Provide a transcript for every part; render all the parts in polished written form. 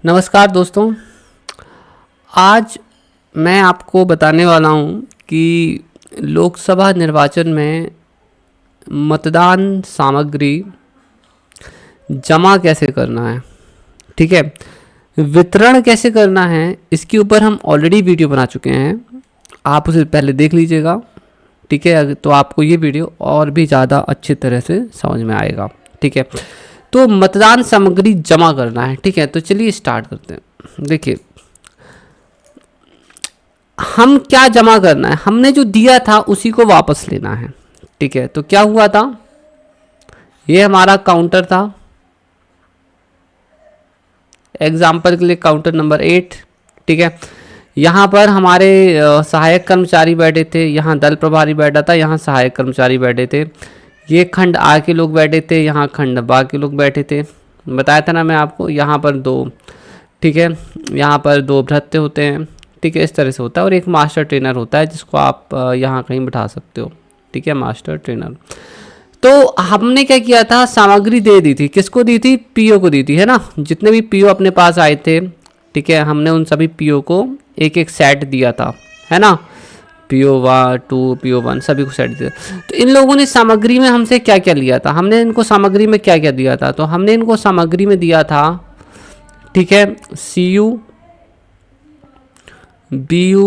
नमस्कार दोस्तों। आज मैं आपको बताने वाला हूँ कि लोकसभा निर्वाचन में मतदान सामग्री जमा कैसे करना है। ठीक है, वितरण कैसे करना है, इसके ऊपर हम ऑलरेडी वीडियो बना चुके हैं, आप उसे पहले देख लीजिएगा। ठीक है, तो आपको ये वीडियो और भी ज़्यादा अच्छी तरह से समझ में आएगा। ठीक है, तो मतदान सामग्री जमा करना है। ठीक है, तो चलिए स्टार्ट करते हैं। देखिए, हम क्या जमा करना है, हमने जो दिया था उसी को वापस लेना है। ठीक है, तो क्या हुआ था, ये हमारा काउंटर था, एग्जाम्पल के लिए काउंटर नंबर 8। ठीक है, यहाँ पर हमारे सहायक कर्मचारी बैठे थे, यहाँ दल प्रभारी बैठा था, यहाँ सहायक कर्मचारी बैठे थे, ये खंड आ के लोग बैठे थे, यहाँ खंड बा के लोग बैठे थे। बताया था ना मैं आपको, यहाँ पर 2, ठीक है, यहाँ पर 2 भृत्य होते हैं। ठीक है, इस तरह से होता है। और एक मास्टर ट्रेनर होता है जिसको आप यहाँ कहीं बिठा सकते हो। ठीक है, मास्टर ट्रेनर। तो हमने क्या किया था, सामग्री दे दी थी, किसको दी थी, पीओ को दी थी, है ना। जितने भी पीओ अपने पास आए थे, ठीक है, हमने उन सभी पीओ को एक एक सेट दिया था, है ना। PO2 PO1 सभी को सेट दिया। तो इन लोगों ने सामग्री में हमसे क्या क्या लिया था, हमने इनको सामग्री में क्या क्या दिया था, तो हमने इनको सामग्री में दिया था, ठीक है, CU, BU,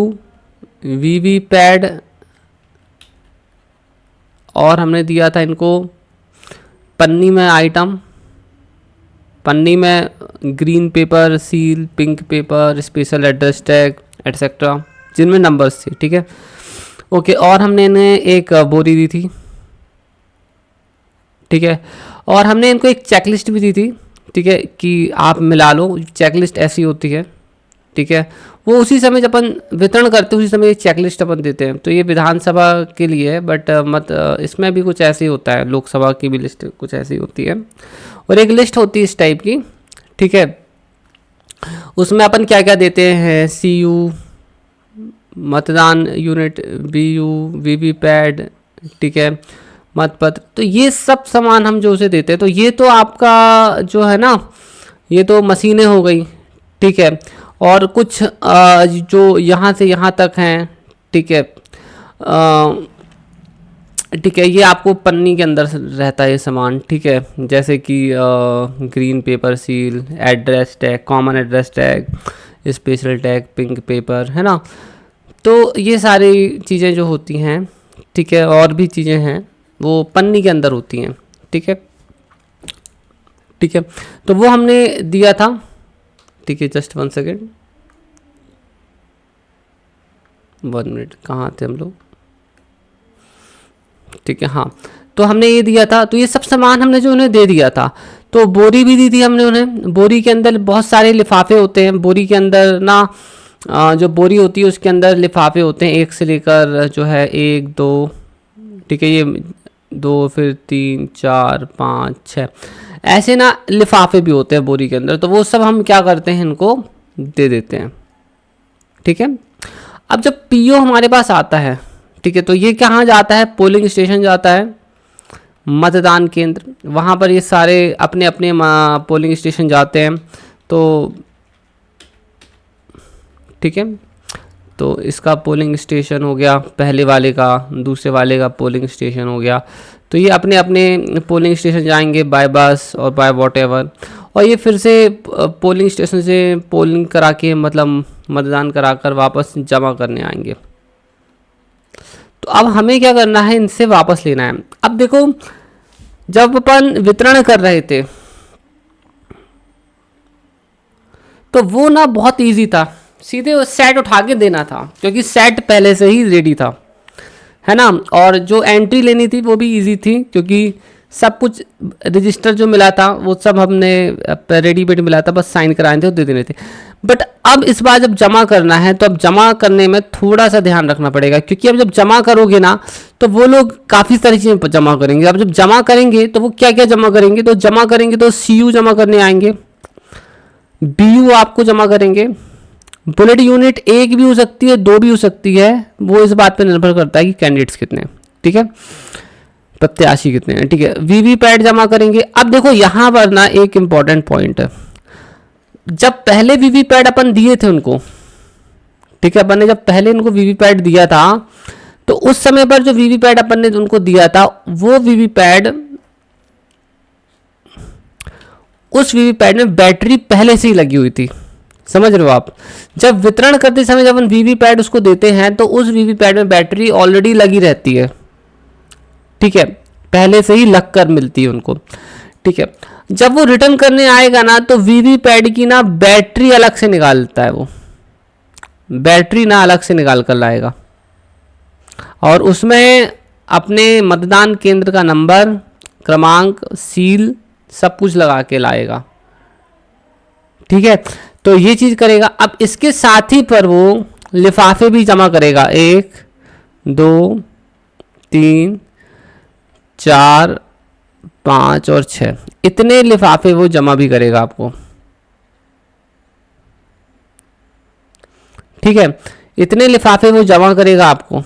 VVPAD, और हमने दिया था इनको पन्नी में आइटम, पन्नी में green pepper, seal, pink paper, special address tag etcetera, जिनमें नंबर्स थे। ठीक है, ओके। और हमने इन्हें एक बोरी दी थी। ठीक है, और हमने इनको एक चेकलिस्ट भी दी थी। ठीक है, कि आप मिला लो, चेकलिस्ट ऐसी होती है। ठीक है, वो उसी समय जब अपन वितरण करते हैं उसी समय चेकलिस्ट अपन देते हैं। तो ये विधानसभा के लिए है, बट इसमें भी कुछ ऐसे ही होता है, लोकसभा की भी लिस्ट कुछ ऐसी होती है, और एक लिस्ट होती है इस टाइप की। ठीक है, उसमें अपन क्या क्या देते हैं, CU, मतदान यूनिट, BU, VVPAD, ठीक है, मतपत्र, तो ये सब सामान हम जो उसे देते हैं। तो ये तो आपका जो है ना, ये तो मशीनें हो गई। ठीक है, और कुछ जो यहाँ से यहाँ तक हैं, ठीक है, ठीक है, ये आपको पन्नी के अंदर रहता है ये सामान। ठीक है, जैसे कि green pepper, seal, address tag, common address tag, special tag, pink paper, है ना। तो ये सारी चीज़ें जो होती हैं, ठीक है, और भी चीज़ें हैं, वो पन्नी के अंदर होती हैं। ठीक है, ठीक है, तो वो हमने दिया था। ठीक है, जस्ट 1 सेकेंड, 1 मिनट, कहाँ थे हम लोग। ठीक है, हाँ, तो हमने ये दिया था, तो ये सब सामान हमने जो उन्हें दे दिया था। तो बोरी भी दी थी हमने उन्हें, बोरी के अंदर बहुत सारे लिफाफे होते हैं, बोरी के अंदर ना जो बोरी होती है उसके अंदर लिफाफे होते हैं, 1 से लेकर जो है 1 2, ठीक है, ये 2, फिर 3 4 5 6 ऐसे ना लिफाफे भी होते हैं बोरी के अंदर। तो वो सब हम क्या करते हैं, इनको दे देते हैं। ठीक है, अब जब PO हमारे पास आता है, ठीक है, तो ये कहाँ जाता है, पोलिंग स्टेशन जाता है, मतदान केंद्र, वहाँ पर ये सारे अपने अपने पोलिंग स्टेशन जाते हैं। तो ठीक है, तो इसका पोलिंग स्टेशन हो गया, पहले वाले का, दूसरे वाले का पोलिंग स्टेशन हो गया। तो ये अपने अपने पोलिंग स्टेशन जाएंगे बाय बस और बाय वॉटएवर, और ये फिर से पोलिंग स्टेशन से पोलिंग करा के, मतलब मतदान कराकर वापस जमा करने आएंगे। तो अब हमें क्या करना है, इनसे वापस लेना है। अब देखो, जब अपन वितरण कर रहे थे तो वो ना बहुत इजी था, सीधे सेट उठा के देना था, क्योंकि सेट पहले से ही रेडी था, है ना। और जो एंट्री लेनी थी वो भी इजी थी, क्योंकि सब कुछ रजिस्टर जो मिला था वो सब हमने रेडीमेड मिला था, बस साइन कराए थे और दे देने थे। बट अब इस बार जब जमा करना है, तो अब जमा करने में थोड़ा सा ध्यान रखना पड़ेगा, क्योंकि अब जब जमा करोगे ना, तो वो लोग काफ़ी सारी चीज़ें जमा करेंगे। अब जब जमा करेंगे तो वो क्या क्या जमा करेंगे, तो जमा करेंगे तो CU जमा करने आएंगे, BU आपको जमा करेंगे, बुलेट यूनिट 1 भी हो सकती है, 2 भी हो सकती है, वो इस बात पर निर्भर करता है कि कैंडिडेट्स कितने हैं। ठीक है, प्रत्याशी कितने हैं। ठीक है, VVPAD जमा करेंगे। अब देखो यहाँ पर ना एक इम्पॉर्टेंट पॉइंट है, जब पहले वीवीपैट अपन दिए थे उनको, ठीक है, अपन ने जब पहले इनको वीवीपैट दिया था तो उस समय पर जो वीवीपैट अपन ने उनको दिया था वो वीवीपैट, उस वीवीपैट में बैटरी पहले से ही लगी हुई थी। समझ रहे हो आप? जब वितरण करते समय जब हम वीवीपैट उसको देते हैं तो उस वीवीपैट में बैटरी ऑलरेडी लगी रहती है, ठीक है, पहले से ही लग कर मिलती है उनको, ठीक है। जब वो रिटर्न करने आएगा ना तो वीवीपैट की ना बैटरी अलग से निकालता है, वो बैटरी ना अलग से निकाल कर लाएगा और उसमें अपने मतदान केंद्र का नंबर, क्रमांक, सील सब कुछ लगा के लाएगा, ठीक है। तो ये चीज़ करेगा। अब इसके साथ ही पर वो लिफाफे भी जमा करेगा, 1 2 3 4 5 और 6, इतने लिफाफे वो जमा भी करेगा आपको, ठीक है, इतने लिफाफे वो जमा करेगा आपको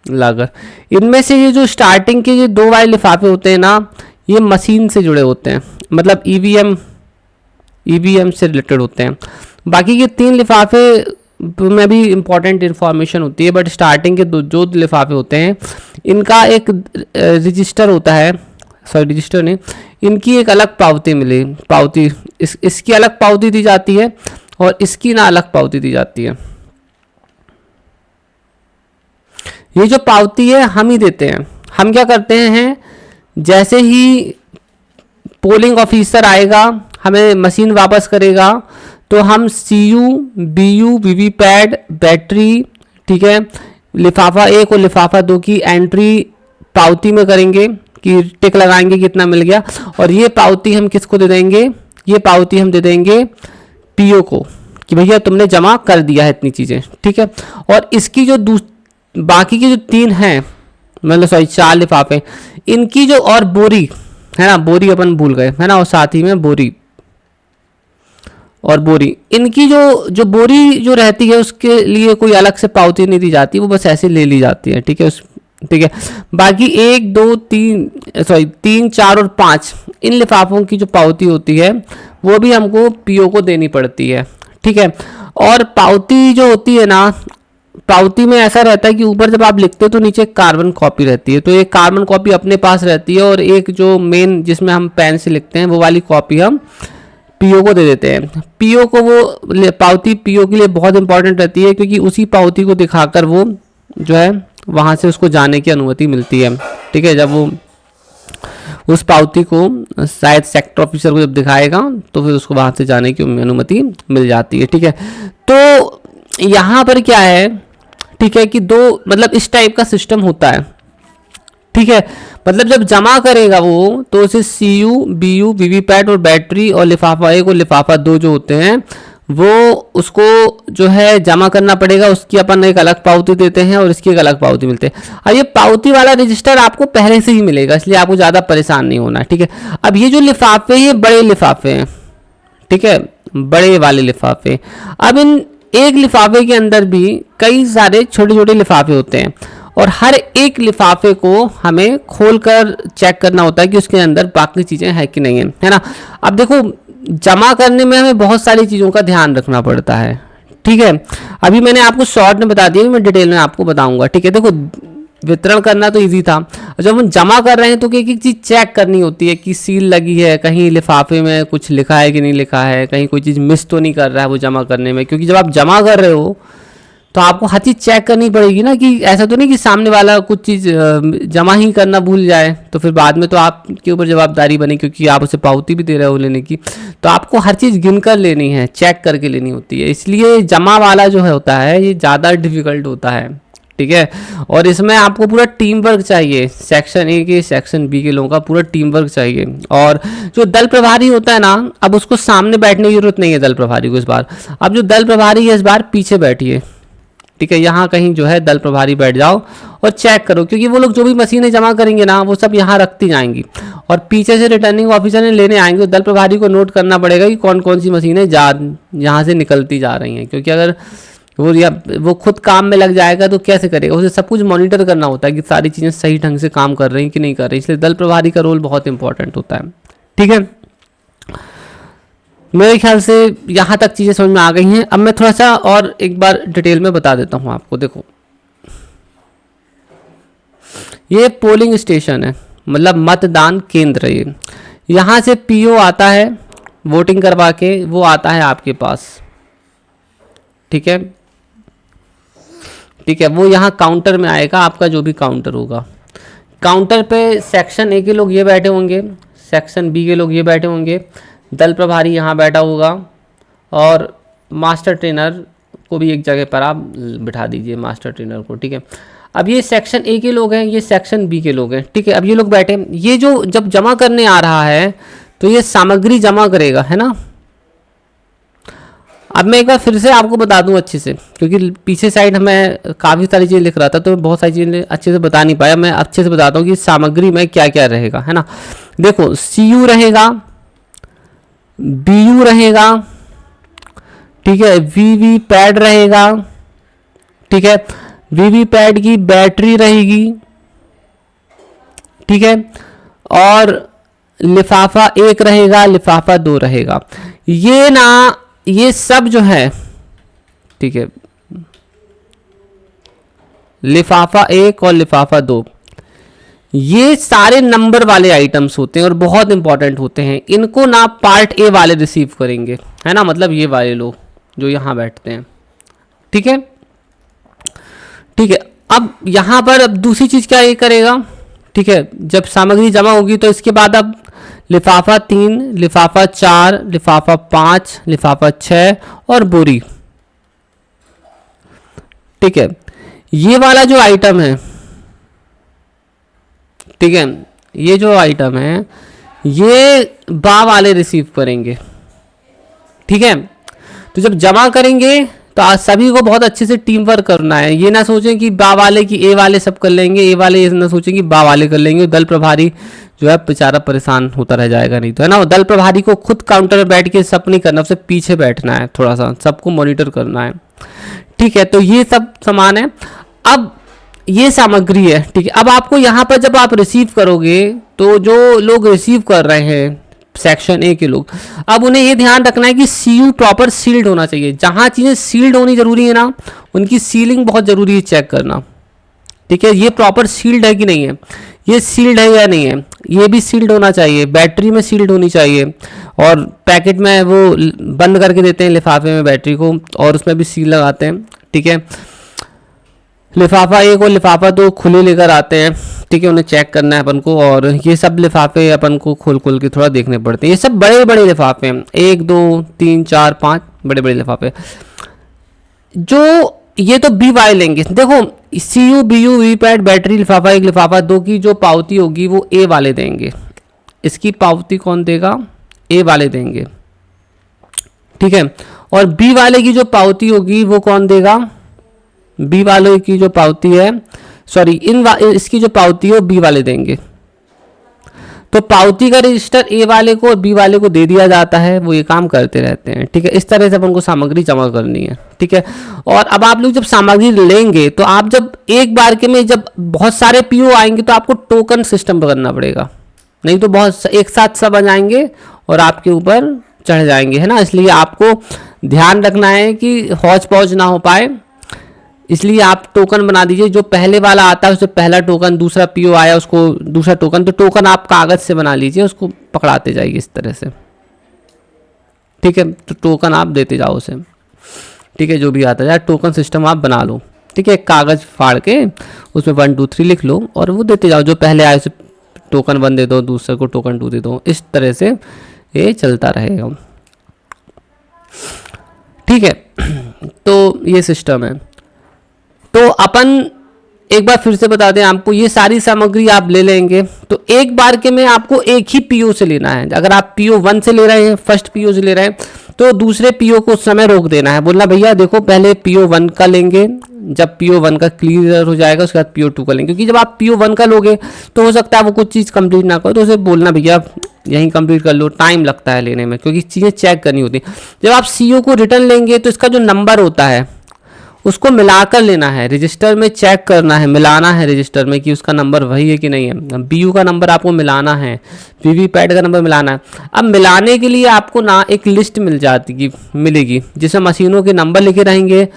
लाकर। इनमें से ये जो स्टार्टिंग के ये 2 वाले लिफाफे होते हैं ना, ये मशीन से जुड़े होते हैं, मतलब ईवीएम से रिलेटेड होते हैं। बाकी के 3 लिफाफे में भी इंपॉर्टेंट इन्फॉर्मेशन होती है, बट स्टार्टिंग के जो लिफाफे होते हैं इनका एक रजिस्टर होता है, सॉरी रजिस्टर नहीं, इनकी एक अलग पावती इसकी अलग पावती दी जाती है और इसकी ना अलग पावती दी जाती है। ये जो पावती है हम ही देते हैं। हम क्या करते हैं, जैसे ही पोलिंग ऑफिसर आएगा हमें मशीन वापस करेगा तो हम CU BU वीवीपैट बैटरी, ठीक है, लिफाफा 1 और लिफाफा 2 की एंट्री पावती में करेंगे कि टिक लगाएंगे कितना मिल गया, और ये पावती हम किसको दे देंगे, ये पावती हम दे देंगे PO को कि भैया तुमने जमा कर दिया है इतनी चीज़ें, ठीक है। और इसकी जो बाकी की जो 3 हैं, मतलब सॉरी 4 लिफाफे, इनकी जो और बोरी है ना, बोरी अपन भूल गए है ना, और साथ ही में बोरी और बोरी, इनकी जो बोरी जो रहती है उसके लिए कोई अलग से पावती नहीं दी जाती, वो बस ऐसे ले ली जाती है, ठीक है, ठीक है। बाकी 1 2 3 4 और 5 इन लिफाफों की जो पावती होती है वो भी हमको PO को देनी पड़ती है, ठीक है। और पावती जो होती है ना, पावती में ऐसा रहता है कि ऊपर जब आप लिखते हो तो नीचे कार्बन कॉपी रहती है, तो एक कार्बन कॉपी अपने पास रहती है और एक जो मेन जिसमें हम पेन से लिखते हैं वो वाली कॉपी हम PO को दे देते हैं। PO को वो पावती PO के लिए बहुत इंपॉर्टेंट रहती है क्योंकि उसी पावती को दिखाकर वो जो है वहाँ से उसको जाने की अनुमति मिलती है, ठीक है। जब वो उस पावती को शायद सेक्टर ऑफिसर को जब दिखाएगा तो फिर उसको वहाँ से जाने की अनुमति मिल जाती है, ठीक है। तो यहाँ पर क्या है, ठीक है, कि 2 मतलब इस टाइप का सिस्टम होता है, ठीक है। मतलब जब जमा करेगा वो तो उसे CU BU वीवीपैट और बैटरी और लिफाफा 1 और लिफाफा 2 जो होते हैं वो उसको जो है जमा करना पड़ेगा, उसकी अपन एक अलग पावती देते हैं और इसकी एक अलग पावती मिलते हैं। अब ये पावती वाला रजिस्टर आपको पहले से ही मिलेगा, इसलिए आपको ज़्यादा परेशान नहीं होना, ठीक है। अब ये जो लिफाफे हैं बड़े लिफाफे हैं, ठीक है, बड़े वाले लिफाफे। अब इन एक लिफाफे के अंदर भी कई सारे छोटे छोटे लिफाफे होते हैं और हर एक लिफाफे को हमें खोलकर चेक करना होता है कि उसके अंदर बाकी चीज़ें हैं कि नहीं है ना। अब देखो जमा करने में हमें बहुत सारी चीज़ों का ध्यान रखना पड़ता है, ठीक है। अभी मैंने आपको शॉर्ट में बता दिया, मैं डिटेल में आपको बताऊंगा, ठीक है। देखो वितरण करना तो इजी था, जब हम जमा कर रहे हैं तो एक एक चीज़ चेक करनी होती है कि सील लगी है, कहीं लिफाफे में कुछ लिखा है कि नहीं लिखा है, कहीं कोई चीज़ मिस तो नहीं कर रहा है वो जमा करने में, क्योंकि जब आप जमा कर रहे हो तो आपको हर चीज़ चेक करनी पड़ेगी ना, कि ऐसा तो नहीं कि सामने वाला कुछ चीज़ जमा ही करना भूल जाए तो फिर बाद में तो आपके ऊपर जवाबदारी बने, क्योंकि आप उसे पावती भी दे रहे हो लेने की, तो आपको हर चीज़ गिन कर लेनी है, चेक करके लेनी होती है। इसलिए जमा वाला जो है होता है ये ज़्यादा डिफिकल्ट होता है, ठीक है। और इसमें आपको पूरा टीम वर्क चाहिए, सेक्शन A के सेक्शन B के लोगों का पूरा टीम वर्क चाहिए। और जो दल प्रभारी होता है ना, अब उसको सामने बैठने की जरूरत नहीं है दल प्रभारी को इस बार। अब जो दल प्रभारी है इस बार पीछे बैठिए, ठीक है, यहाँ कहीं जो है दल प्रभारी बैठ जाओ और चेक करो, क्योंकि वो लोग जो भी मशीनें जमा करेंगे ना वो सब यहाँ रखती जाएंगी और पीछे से रिटर्निंग ऑफिसर ने लेने आएंगे, तो दल प्रभारी को नोट करना पड़ेगा कि कौन कौन सी मशीनें यहाँ से निकलती जा रही हैं, क्योंकि अगर वो खुद काम में लग जाएगा तो कैसे करेगा, उसे सब कुछ मॉनिटर करना होता है कि सारी चीज़ें सही ढंग से काम कर रही हैं कि नहीं कर रही, इसलिए दल प्रभारी का रोल बहुत इंपॉर्टेंट होता है, ठीक है। मेरे ख्याल से यहाँ तक चीज़ें समझ में आ गई हैं। अब मैं थोड़ा सा और एक बार डिटेल में बता देता हूँ आपको। देखो, ये पोलिंग स्टेशन है, मतलब मतदान केंद्र है ये। यहाँ से पीओ आता है वोटिंग करवा के, वो आता है आपके पास, ठीक है, ठीक है। वो यहाँ काउंटर में आएगा, आपका जो भी काउंटर होगा। काउंटर पे सेक्शन ए के लोग ये बैठे होंगे, सेक्शन बी के लोग ये बैठे होंगे, दल प्रभारी यहाँ बैठा होगा, और मास्टर ट्रेनर को भी एक जगह पर आप बिठा दीजिए, मास्टर ट्रेनर को, ठीक है। अब ये सेक्शन ए के लोग हैं, ये सेक्शन बी के लोग हैं, ठीक है। अब ये लोग बैठे, ये जो जब जमा करने आ रहा है तो ये सामग्री जमा करेगा, है ना। अब मैं एक बार फिर से आपको बता दूं अच्छे से, क्योंकि पीछे साइड मैं काफ़ी सारी चीज़ें लिख रहा था तो बहुत सारी चीज़ें अच्छे से बता नहीं पाया। मैं अच्छे से बताता हूँ कि सामग्री में क्या क्या रहेगा, है ना। देखो, सीयू रहेगा, बीयू रहेगा, ठीक है, वीवी पैड रहेगा, ठीक है, वीवी पैड की बैटरी रहेगी, ठीक है, और लिफाफा 1 रहेगा, लिफाफा 2 रहेगा। ये ना, ये सब जो है, ठीक है, लिफाफा 1 और लिफाफा 2, ये सारे नंबर वाले आइटम्स होते हैं और बहुत इंपॉर्टेंट होते हैं। इनको ना पार्ट ए वाले रिसीव करेंगे, है ना, मतलब ये वाले लोग जो यहाँ बैठते हैं, ठीक है, ठीक है। अब यहाँ पर अब दूसरी चीज़ क्या ये करेगा, ठीक है, जब सामग्री जमा होगी तो इसके बाद अब लिफाफा 3, लिफाफा 4, लिफाफा 5, लिफाफा 6 और बोरी, ठीक है। ये वाला जो आइटम है, ठीक है, ये जो आइटम है ये बा वाले रिसीव करेंगे, ठीक है। तो जब जमा करेंगे तो आज सभी को बहुत अच्छे से टीम वर्क करना है। ये ना सोचें कि बा वाले की ए वाले सब कर लेंगे, ए वाले ये ना सोचें कि बा वाले कर लेंगे। दल प्रभारी जो है बेचारा परेशान होता रह जाएगा, नहीं तो, है ना। दल प्रभारी को खुद काउंटर में बैठ के सब नहीं करना, उससे पीछे बैठना है, थोड़ा सा सबको मॉनिटर करना है, ठीक है। तो ये सब सामान है। अब ये सामग्री है, ठीक है। अब आपको यहाँ पर जब आप रिसीव करोगे तो जो लोग रिसीव कर रहे हैं सेक्शन ए के लोग, अब उन्हें ये ध्यान रखना है कि सीयू प्रॉपर सील्ड होना चाहिए। जहाँ चीज़ें सील्ड होनी जरूरी है ना, उनकी सीलिंग बहुत ज़रूरी है चेक करना, ठीक है। ये प्रॉपर सील्ड है कि नहीं है, ये सील्ड है या नहीं है, ये भी सील्ड होना चाहिए। बैटरी में सील्ड होनी चाहिए, और पैकेट में वो बंद करके देते हैं लिफाफे में बैटरी को, और उसमें भी सील लगाते हैं, ठीक है। लिफाफा 1 और लिफाफा 2 खुले लेकर आते हैं, ठीक है, उन्हें चेक करना है अपन को। और ये सब लिफाफे अपन को खोल खोल के थोड़ा देखने पड़ते हैं। ये सब बड़े बड़े लिफाफे हैं, 1 2 3 4 5 बड़े बड़े लिफाफे। जो ये तो बी वाई लेंगे। देखो, C U B U V pad battery लिफाफा 1 लिफाफा 2 की जो पावती होगी वो ए वाले देंगे। इसकी पावती कौन देगा, ए वाले देंगे, ठीक है। और बी वाले की जो पावती होगी वो कौन देगा, बी वाले की जो पावती है, सॉरी इसकी जो पावती है वो बी वाले देंगे। तो पावती का रजिस्टर ए वाले को और बी वाले को दे दिया जाता है, वो ये काम करते रहते हैं, ठीक है। इस तरह से अपन को सामग्री जमा करनी है, ठीक है। और अब आप लोग जब सामग्री लेंगे तो आप जब एक बार के में जब बहुत सारे पीओ आएंगे तो आपको टोकन सिस्टम करना पड़ेगा, नहीं तो बहुत एक साथ सब आ जाएंगे और आपके ऊपर चढ़ जाएंगे, है ना। इसलिए आपको ध्यान रखना है कि हौच पौच ना हो पाए, इसलिए आप टोकन बना दीजिए। जो पहले वाला आता है उसे पहला टोकन, दूसरा पीओ आया उसको दूसरा टोकन, तो टोकन आप कागज से बना लीजिए, उसको पकड़ाते जाइए इस तरह से, ठीक है। तो टोकन आप देते जाओ उसे, ठीक है, जो भी आता है टोकन सिस्टम आप बना लो, ठीक है। कागज फाड़ के उसमें 1 2 3 लिख लो और वो देते जाओ। जो पहले आए उसे टोकन 1 दे दो, दूसरे को टोकन 2 दे दो, इस तरह से ये चलता रहेगा, ठीक है। तो ये सिस्टम है। तो अपन एक बार फिर से बता दें आपको, ये सारी सामग्री आप ले लेंगे तो एक बार के में आपको एक ही पीओ से लेना है। अगर आप पीओ 1 से ले रहे हैं, फर्स्ट पीओ से ले रहे हैं, तो दूसरे पीओ को उस समय रोक देना है, बोलना भैया देखो पहले पीओ 1 का लेंगे, जब पीओ 1 का क्लियर हो जाएगा उसके बाद पीओ 2 का लेंगे। क्योंकि जब आप पीओ 1 का लोगे तो हो सकता है वो कुछ चीज़ कंप्लीट ना करो, तो उसे बोलना भैया यहीं कंप्लीट कर लो, टाइम लगता है लेने में, क्योंकि चीज़ें चेक करनी होती है। जब आप सीओ को रिटर्न लेंगे तो इसका जो नंबर होता है उसको मिलाकर लेना है, रजिस्टर में चेक करना है, मिलाना है रजिस्टर में कि उसका नंबर वही है कि नहीं है। बीयू का नंबर आपको मिलाना है, वीवीपैट का नंबर मिलाना है। अब मिलाने के लिए आपको ना एक लिस्ट मिलेगी जिसमें मशीनों के नंबर लिखे रहेंगे,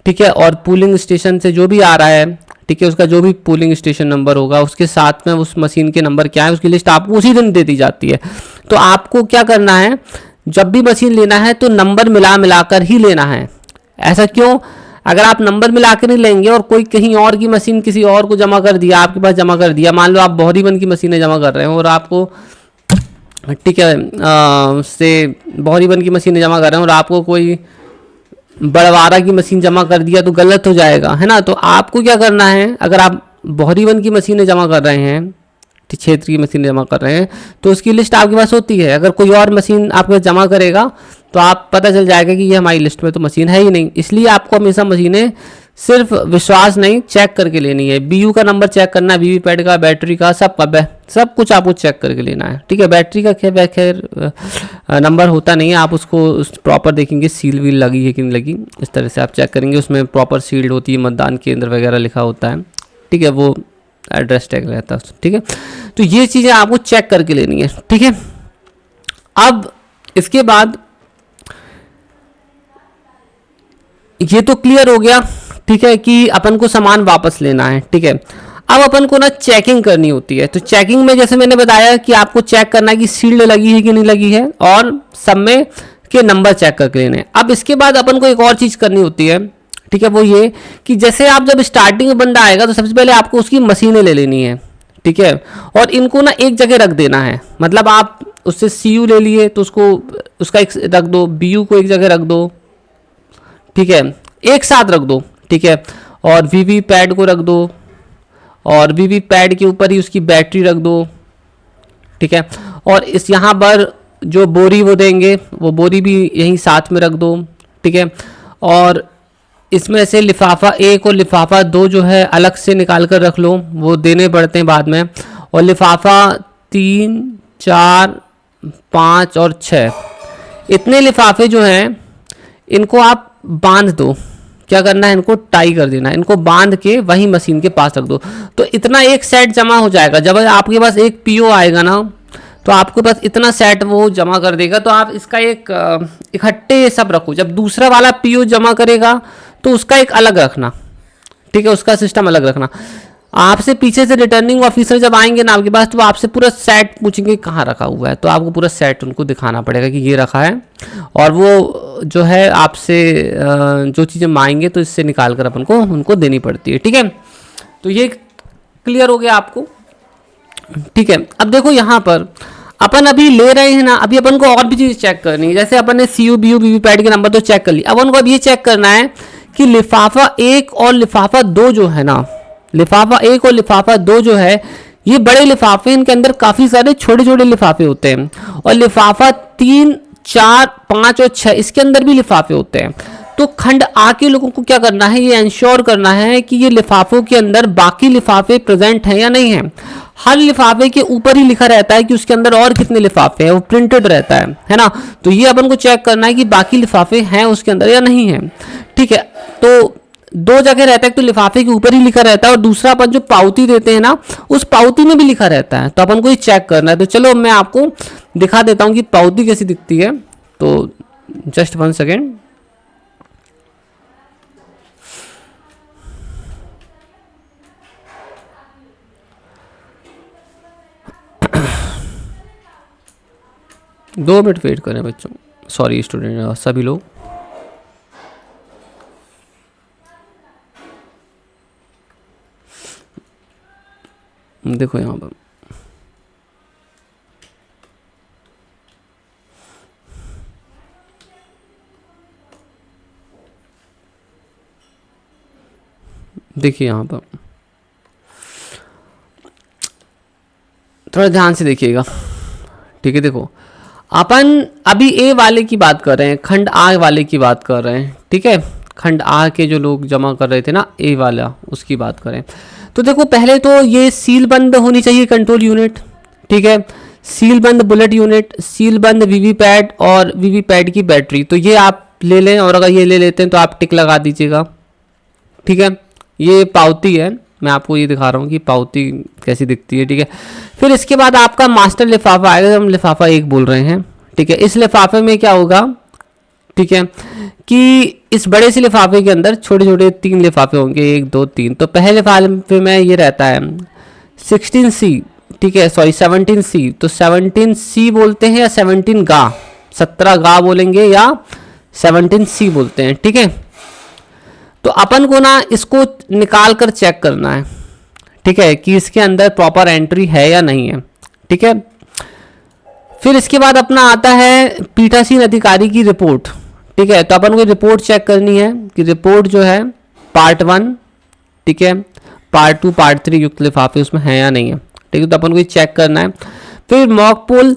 ठीक है, और पूलिंग स्टेशन से जो भी आ रहा है, ठीक है, उसका जो भी पूलिंग स्टेशन नंबर होगा उसके साथ में उस मशीन के नंबर क्या है उसकी लिस्ट आपको उसी दिन दे दी जाती है। तो आपको क्या करना है, जब भी मशीन लेना है तो नंबर मिलाकर ही लेना है। ऐसा क्यों? अगर आप नंबर मिला के नहीं लेंगे और कोई कहीं और की मशीन किसी और को जमा कर दिया, आपके पास जमा कर दिया, मान लो आप बोहरीवन की मशीनें जमा कर रहे हैं और आपको, ठीक है, से बोहरीवन की मशीनें जमा कर रहे हैं और आपको कोई बड़वारा की मशीन जमा कर दिया तो गलत हो जाएगा, है ना। तो आपको क्या करना है, अगर आप बोहरीवन की मशीनें जमा कर रहे हैं, क्षेत्र की मशीन जमा कर रहे हैं, तो उसकी लिस्ट आपके पास होती है। अगर कोई और मशीन आपके पास जमा करेगा तो आप पता चल जाएगा कि ये हमारी लिस्ट में तो मशीन है ही नहीं। इसलिए आपको हमेशा मशीनें सिर्फ विश्वास नहीं, चेक करके लेनी है। बीयू का नंबर चेक करना है, वीवीपैट का, बैटरी का, सब कुछ आपको चेक करके लेना है, ठीक है। बैटरी का खैर नंबर होता नहीं है, आप उसको प्रॉपर देखेंगे सील वील लगी है कि नहीं लगी, इस तरह से आप चेक करेंगे। उसमें प्रॉपर सील्ड होती है, मतदान केंद्र वगैरह लिखा होता है, ठीक है, वो एड्रेस टैग रहता है, ठीक है। तो ये चीज़ें आपको चेक करके लेनी है, ठीक है। अब इसके बाद ये तो क्लियर हो गया, ठीक है, कि अपन को सामान वापस लेना है, ठीक है। अब अपन को ना चेकिंग करनी होती है। तो चेकिंग में जैसे मैंने बताया कि आपको चेक करना है कि सील्ड लगी है कि नहीं लगी है, और सब में के नंबर चेक करके लेने हैं। अब इसके बाद अपन को एक और चीज़ करनी होती है, ठीक है, वो ये कि जैसे आप जब स्टार्टिंग में बंदा आएगा तो सबसे पहले आपको उसकी मशीनें ले लेनी है, ठीक है, और इनको ना एक जगह रख देना है। मतलब आप उससे सीयू ले लिए तो उसका एक रख दो, बीयू को एक जगह रख दो, ठीक है, एक साथ रख दो, ठीक है, और वीवीपैट को रख दो, और वीवीपैट के ऊपर ही उसकी बैटरी रख दो, ठीक है, और इस यहाँ पर जो बोरी वो देंगे वो बोरी भी यहीं साथ में रख दो, ठीक है। और इसमें से लिफाफा 1 और लिफाफा 2 जो है अलग से निकाल कर रख लो, वो देने पड़ते हैं बाद में। और लिफाफा 3, 4, 5 और 6 इतने लिफाफे जो हैं इनको आप बांध दो। क्या करना है, इनको टाई कर देना है, इनको बांध के वहीं मशीन के पास रख दो। तो इतना एक सेट जमा हो जाएगा। जब आपके पास एक पीओ आएगा ना तो आपके पास इतना सेट वो जमा कर देगा। तो आप इसका एक इकट्ठे सब रखो। जब दूसरा वाला पीओ जमा करेगा तो उसका एक अलग रखना, ठीक है, उसका सिस्टम अलग रखना। आपसे पीछे से रिटर्निंग ऑफिसर जब आएंगे ना आपके पास तो आपसे पूरा सेट पूछेंगे कहाँ रखा हुआ है, तो आपको पूरा सेट उनको दिखाना पड़ेगा कि ये रखा है। और वो जो है आपसे जो चीज़ें मांगेंगे तो इससे निकाल कर अपन को उनको देनी पड़ती है, ठीक है। तो ये क्लियर हो गया आपको, ठीक है। अब देखो यहाँ पर अपन अभी ले रहे हैं ना, अभी अपन को और भी चीज़ चेक करनी है। जैसे अपन ने सीयू बीयू वीवीपैट के नंबर तो चेक कर लिया, अब उनको अब ये चेक करना है कि लिफाफा 1 और लिफाफा 2 जो है ना, लिफाफा 1 और लिफाफा 2 जो है ये बड़े लिफाफे, इनके अंदर काफ़ी सारे छोटे छोटे लिफाफे होते हैं। और लिफाफा 3, 4, 5 और 6 इसके अंदर भी लिफाफे होते हैं। तो खंड आ के लोगों को क्या करना है, ये इंश्योर करना है कि ये लिफाफों के अंदर बाकी लिफाफे प्रेजेंट हैं या नहीं हैं। हर लिफाफे के ऊपर ही लिखा रहता है कि उसके अंदर और कितने लिफाफे हैं, वो प्रिंटेड रहता है ना। तो ये अपन को चेक करना है कि बाकी लिफाफे हैं उसके अंदर या नहीं है, ठीक है। तो 2 जगह रहता है, तो लिफाफे के ऊपर ही लिखा रहता है और दूसरा अपन जो पावती देते हैं ना उस पावती में भी लिखा रहता है। तो अपन को ये चेक करना है। तो चलो मैं आपको दिखा देता हूँ कि पावती कैसी दिखती है। तो जस्ट 1 सेकेंड। दो मिनट वेट करें बच्चों, सॉरी स्टूडेंट सभी लोग। देखो यहाँ पर देखिए, यहाँ पर थोड़ा ध्यान से देखिएगा, ठीक है। देखो अपन अभी ए वाले की बात कर रहे हैं, खंड आ वाले की बात कर रहे हैं, ठीक है। खंड आ के जो लोग जमा कर रहे थे ना ए वाला, उसकी बात करें तो देखो पहले तो ये सील बंद होनी चाहिए कंट्रोल यूनिट, ठीक है। सील बंद बुलेट यूनिट, सील बंद वीवीपैट और वीवीपैट की बैटरी। तो ये आप ले लें, और अगर ये ले लेते हैं तो आप टिक लगा दीजिएगा, ठीक है, ये पावती है, मैं आपको ये दिखा रहा हूँ कि पावती कैसी दिखती है। ठीक है, फिर इसके बाद आपका मास्टर लिफाफा आएगा, हम लिफाफा 1 बोल रहे हैं। ठीक है, इस लिफाफे में क्या होगा, ठीक है, कि इस बड़े से लिफाफे के अंदर छोटे छोटे 3 लिफाफे होंगे, 1 2 3। तो पहले लिफाफे में ये रहता है 16C, ठीक है, सॉरी 17C। तो 17C बोलते हैं या 17 गा, 17 गा बोलेंगे या 17C बोलते हैं। ठीक है, तो अपन को ना इसको निकाल कर चेक करना है, ठीक है, कि इसके अंदर प्रॉपर एंट्री है या नहीं है। ठीक है, फिर इसके बाद अपना आता है पीठासीन अधिकारी की रिपोर्ट। ठीक है, तो अपन को रिपोर्ट चेक करनी है कि रिपोर्ट जो है पार्ट 1, ठीक है, पार्ट 2 पार्ट 3 युक्त लिफाफे उसमें है या नहीं है। ठीक है, तो अपन को ये चेक करना है। फिर मॉक पोल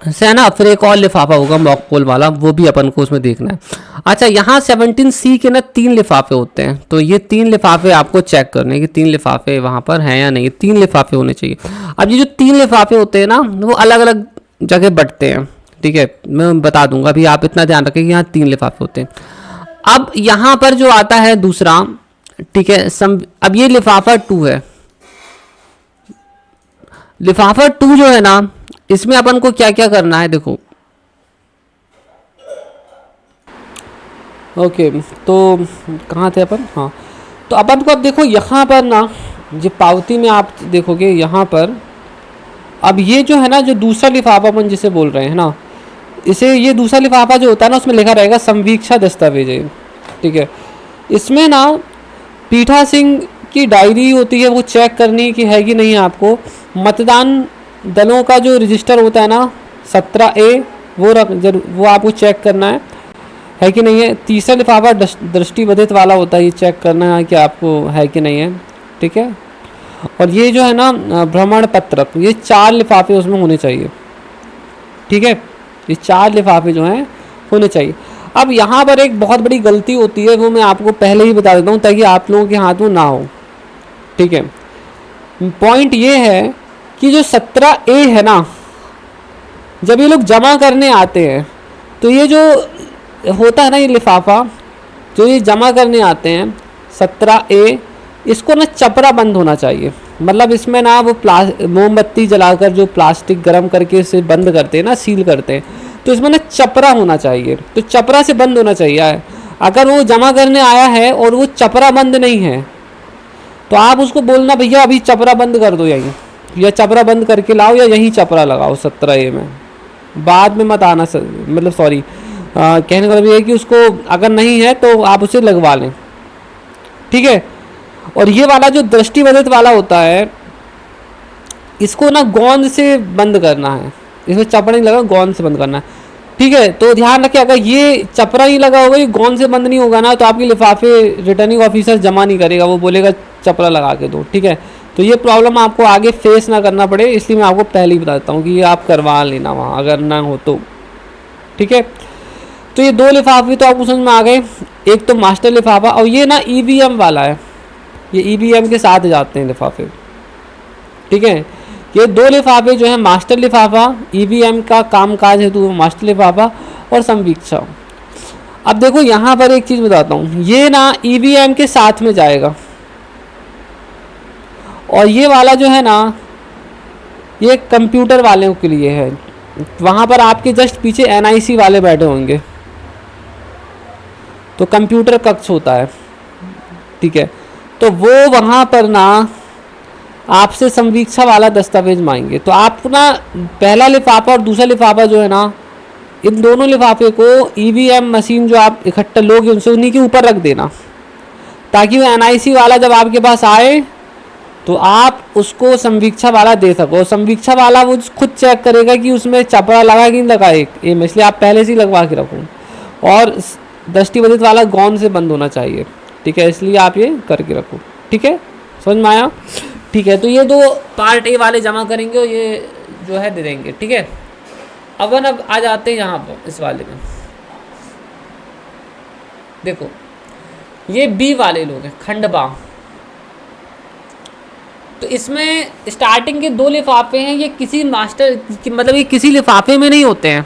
से है ना, फिर एक और लिफाफा होगा मॉक पोल वाला, वो भी अपन को उसमें देखना है। अच्छा, यहाँ 17C के ना 3 लिफाफे होते हैं, तो ये 3 लिफाफे आपको चेक करने कि 3 लिफाफे वहाँ पर हैं या नहीं। 3 लिफाफे होने चाहिए। अब ये जो 3 लिफाफे होते हैं ना, वो अलग अलग जगह बंटते हैं। ठीक है, मैं बता दूंगा, अभी आप इतना ध्यान रखें कि यहाँ 3 लिफाफे होते हैं। अब यहाँ पर जो आता है दूसरा, ठीक है, अब ये लिफाफा 2 है। लिफाफा 2 जो है ना, इसमें अपन को क्या क्या करना है, देखो। ओके, तो कहाँ थे अपन, हाँ, तो अपन को अब देखो यहाँ पर ना, जो पावती में आप देखोगे यहाँ पर, अब ये जो है ना, जो दूसरा लिफाफा अपन जिसे बोल रहे हैं ना, इसे, ये दूसरा लिफाफा जो होता है ना, उसमें लिखा रहेगा संवीक्षा दस्तावेज। ठीक है, इसमें ना पीठा सिंह की डायरी होती है, वो चेक करनी कि है कि नहीं आपको। मतदान दलों का जो रजिस्टर होता है ना 17A, वो आपको चेक करना है कि नहीं है। तीसरा लिफाफा दृष्टिबाधित वाला होता है, ये चेक करना है कि आपको है कि नहीं है। ठीक है, और ये जो है ना भ्रमण पत्रक, ये 4 लिफाफे उसमें होने चाहिए। ठीक है, ये 4 लिफाफे जो हैं होने चाहिए। अब यहाँ पर एक बहुत बड़ी गलती होती है, वो मैं आपको पहले ही बता देता हूँ ताकि आप लोगों के हाथ में ना हो। ठीक है, पॉइंट ये है कि जो 17A है ना, जब ये लोग जमा करने आते हैं, तो ये जो होता है ना, ये लिफाफा जो ये जमा करने आते हैं 17A, इसको ना चपरा बंद होना चाहिए। मतलब इसमें ना वो मोमबत्ती जलाकर जो प्लास्टिक गर्म करके इसे बंद करते हैं ना, सील करते हैं, तो इसमें ना चपरा होना चाहिए। तो चपरा से बंद होना चाहिए। अगर वो जमा करने आया है और वो चपरा बंद नहीं है, तो आप उसको बोलना भैया अभी चपरा बंद कर दो यहीं, या चपरा बंद करके लाओ, या यहीं चपरा लगाओ 17A में, बाद में मत आना। मतलब सॉरी, कहने का मतलब ये है कि उसको अगर नहीं है तो आप उसे लगवा लें। ठीक है, और ये वाला जो दृष्टिबाधित वाला होता है, इसको ना गोंद से बंद करना है, इसमें चपरा नहीं लगा, गोंद से बंद करना है। ठीक है, तो ध्यान रखिए, अगर ये चपरा ही लगा होगा, ये गोंद से बंद नहीं होगा ना, तो आपके लिफाफे रिटर्निंग ऑफिसर जमा नहीं करेगा, वो बोलेगा चपरा लगा के दो। ठीक है, तो ये प्रॉब्लम आपको आगे फेस ना करना पड़े, इसलिए मैं आपको पहले ही बता देता हूँ कि ये आप करवा लेना वहाँ, अगर ना हो तो। ठीक है, तो ये 2 लिफाफे तो आपको समझ में आ गए। एक तो मास्टर लिफाफा, और ये ना EVM वाला है, ये EVM के साथ जाते हैं लिफाफे। ठीक है, ये 2 लिफाफे जो है मास्टर लिफाफा, EVM का कामकाज है तो मास्टर लिफाफा, और संवीक्षा। अब देखो यहाँ पर एक चीज़ बताता हूँ, ये ना EVM के साथ में जाएगा, और ये वाला जो है ना, ये कंप्यूटर वालों के लिए है। वहाँ पर आपके जस्ट पीछे NIC वाले बैठे होंगे, तो कंप्यूटर कक्ष होता है। ठीक है, तो वो वहाँ पर ना आपसे संवीक्षा वाला दस्तावेज मांगेंगे। तो आप ना पहला लिफाफा और दूसरा लिफाफा जो है ना, इन दोनों लिफाफे को EVM मशीन जो आप इकट्ठा लोगे उनसे उन्हीं के ऊपर रख देना, ताकि वो NIC वाला जब आपके पास आए तो आप उसको संवीक्षा वाला दे सको। संवीक्षा वाला वो खुद चेक करेगा कि उसमें चपरा लगा कि नहीं लगा एक, इसलिए आप पहले से ही लगवा के रखो। और दृष्टिबाधित वाला गोंद से बंद होना चाहिए। ठीक है, इसलिए आप ये करके रखो। ठीक है, समझ में आया। ठीक है, तो ये 2 पार्ट A वाले जमा करेंगे और ये जो है दे देंगे। ठीक है, अब आ जाते हैं यहाँ पर इस वाले में। देखो ये B वाले लोग हैं, खंडबा। तो इसमें स्टार्टिंग के 2 लिफाफे हैं, ये किसी मास्टर मतलब ये किसी लिफाफे में नहीं होते हैं।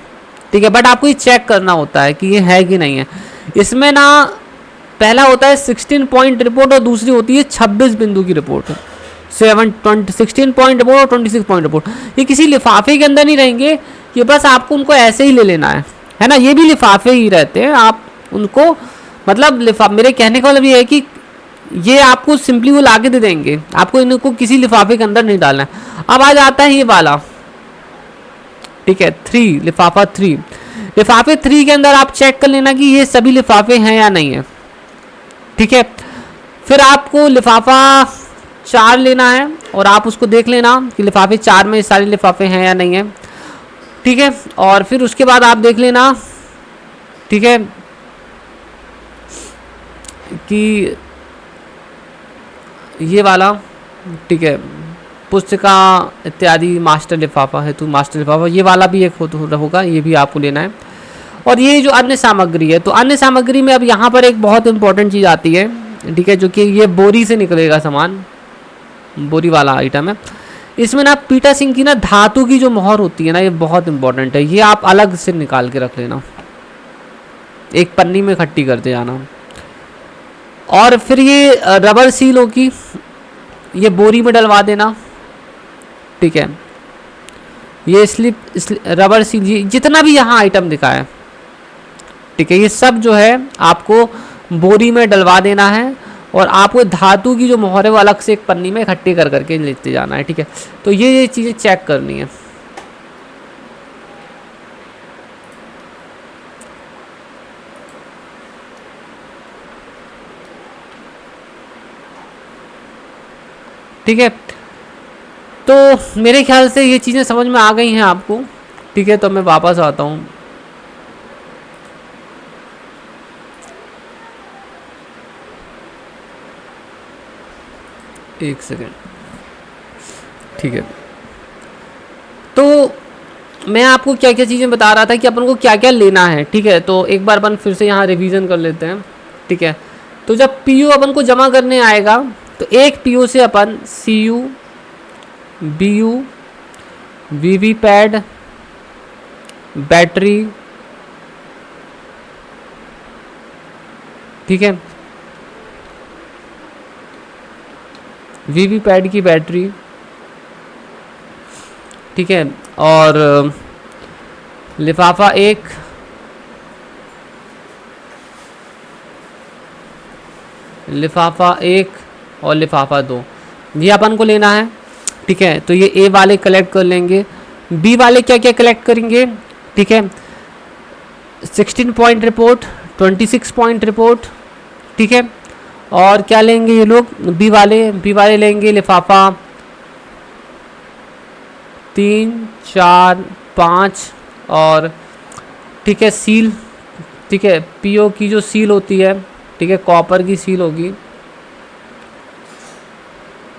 ठीक है, बट आपको ये चेक करना होता है कि ये है कि नहीं है। इसमें ना पहला होता है 16 पॉइंट रिपोर्ट और दूसरी होती है 26 बिंदु की रिपोर्ट। 16 पॉइंट रिपोर्ट और 26 पॉइंट रिपोर्ट, ये किसी लिफाफे के अंदर नहीं रहेंगे, ये बस आपको उनको ऐसे ही ले लेना है ना। ये भी लिफाफे ही रहते हैं, आप उनको मतलब मेरे कहने का मतलब ये है कि ये आपको सिंपली वो लाके दे देंगे, आपको इनको किसी लिफाफे के अंदर नहीं डालना है। अब आ जाता है ये वाला, ठीक है, 3 लिफाफा 3। लिफाफे 3 के अंदर आप चेक कर लेना कि ये सभी लिफाफे हैं या नहीं है, ठीक है। फिर आपको लिफाफा 4 लेना है और आप उसको देख लेना कि लिफाफे 4 में सारे लिफाफे हैं या नहीं है, ठीक है। और फिर उसके बाद आप देख लेना, ठीक है, कि ये वाला, ठीक है, पुस्तिका इत्यादि मास्टर लिफाफा है, तो मास्टर लिफाफा ये वाला भी एक होगा, ये भी आपको लेना है। और ये जो अन्य सामग्री है, तो अन्य सामग्री में अब यहाँ पर एक बहुत इंपॉर्टेंट चीज़ आती है, ठीक है, जो कि ये बोरी से निकलेगा सामान, बोरी वाला आइटम है। इसमें ना पीटा सिंह की ना धातु की जो मोहर होती है ना, ये बहुत इंपॉर्टेंट है, ये आप अलग से निकाल के रख लेना, एक पन्नी में इकट्ठी करते जाना। और फिर ये रबर सील होगी, ये बोरी में डलवा देना, ठीक है। ये स्लिप रबर सील, जितना भी यहाँ आइटम दिखा है, ठीक है, ये सब जो है आपको बोरी में डलवा देना है और आपको धातु की जो मोहर है वो अलग से एक पन्नी में इकट्ठी कर करके लेते जाना है, ठीक है। तो ये चीज़ें चेक करनी है। ठीक है, तो मेरे ख्याल से ये चीज़ें समझ में आ गई हैं आपको, ठीक है। तो मैं वापस आता हूँ, एक सेकेंड, ठीक है। तो मैं आपको क्या क्या चीज़ें बता रहा था कि अपन को क्या क्या लेना है, ठीक है। तो एक बार अपन फिर से यहाँ रिवीजन कर लेते हैं, ठीक है। तो जब पीयू अपन को जमा करने आएगा, तो एक पीयू से अपन सीयू, बीयू, वीवी पैड, बैटरी, ठीक है, वीवी पैड की बैटरी, ठीक है, और लिफाफा 1, लिफाफा 1 और लिफाफा 2, ये अपन को लेना है, ठीक है। तो ये ए वाले कलेक्ट कर लेंगे, बी वाले क्या क्या कलेक्ट करेंगे, ठीक है, 16 पॉइंट रिपोर्ट, 26 पॉइंट रिपोर्ट, ठीक है। और क्या लेंगे ये लोग, बी वाले लेंगे लिफाफा 3, 4, 5 और, ठीक है, सील, ठीक है, पीओ की जो सील होती है, ठीक है, कॉपर की सील होगी,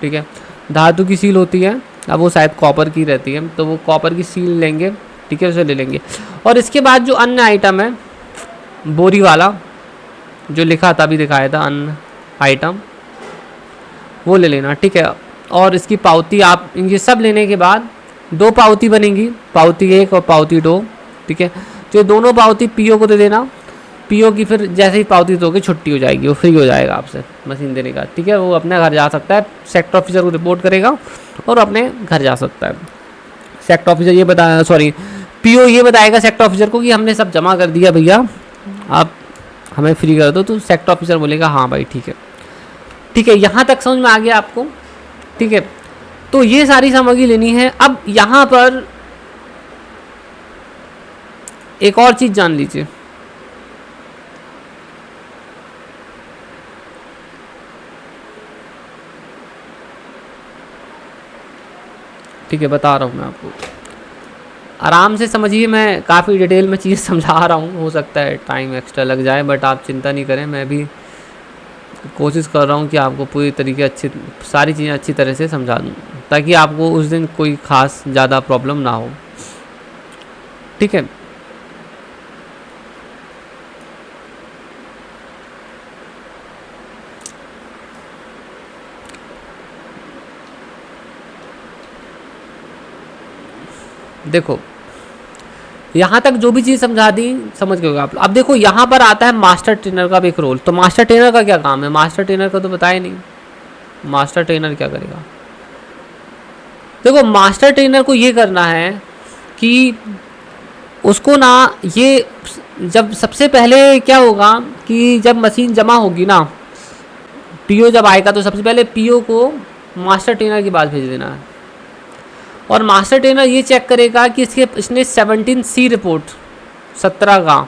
ठीक है, धातु की सील होती है, अब वो शायद कॉपर की रहती है, तो वो कॉपर की सील लेंगे, ठीक है, उसे ले लेंगे। और इसके बाद जो अन्य आइटम है, बोरी वाला जो लिखा था, अभी दिखाया था, अन्य आइटम, वो ले लेना, ठीक है। और इसकी पावती, आप ये सब लेने के बाद 2 पावती बनेंगी, पावती 1 और पावती 2, ठीक है। तो ये दोनों पावती पीओ को दे देना, पीओ की फिर जैसे ही पावती दोगे छुट्टी हो जाएगी, वो फ्री हो जाएगा आपसे मशीन देने का, ठीक है। वो अपने घर जा सकता है, सेक्टर ऑफिसर को रिपोर्ट करेगा और अपने घर जा सकता है। सेक्टर ऑफिसर ये बताया, सॉरी, पीओ ये बताएगा सेक्टर ऑफिसर को कि हमने सब जमा कर दिया भैया, आप हमें फ्री कर दो, तो सेक्टर ऑफिसर बोलेगा हाँ भाई ठीक है, ठीक है। यहाँ तक समझ में आ गया आपको, ठीक है। तो ये सारी सामग्री लेनी है। अब यहाँ पर एक और चीज़ जान लीजिए, ठीक है, बता रहा हूँ मैं आपको, आराम से समझिए, मैं काफ़ी डिटेल में चीज़ समझा रहा हूँ, हो सकता है टाइम एक्स्ट्रा लग जाए, बट आप चिंता नहीं करें, मैं भी कोशिश कर रहा हूँ कि आपको पूरी तरीके सारी चीज़ें अच्छी तरह से समझा दूँ, ताकि आपको उस दिन कोई ख़ास ज़्यादा प्रॉब्लम ना हो, ठीक है। देखो, यहाँ तक जो भी चीज़ समझा दी समझ गए होगे आप। अब देखो यहाँ पर आता है मास्टर ट्रेनर का भी एक रोल। तो मास्टर ट्रेनर का क्या काम है, मास्टर ट्रेनर का तो बताया नहीं, मास्टर ट्रेनर क्या करेगा। देखो मास्टर ट्रेनर को ये करना है कि उसको ना ये जब सबसे पहले क्या होगा कि जब मशीन जमा होगी ना, पीओ जब आएगा तो सबसे पहले पीओ को मास्टर ट्रेनर के पास भेज देना है, और मास्टर ट्रेनर ये चेक करेगा कि इसने 17C रिपोर्ट, 17 गा,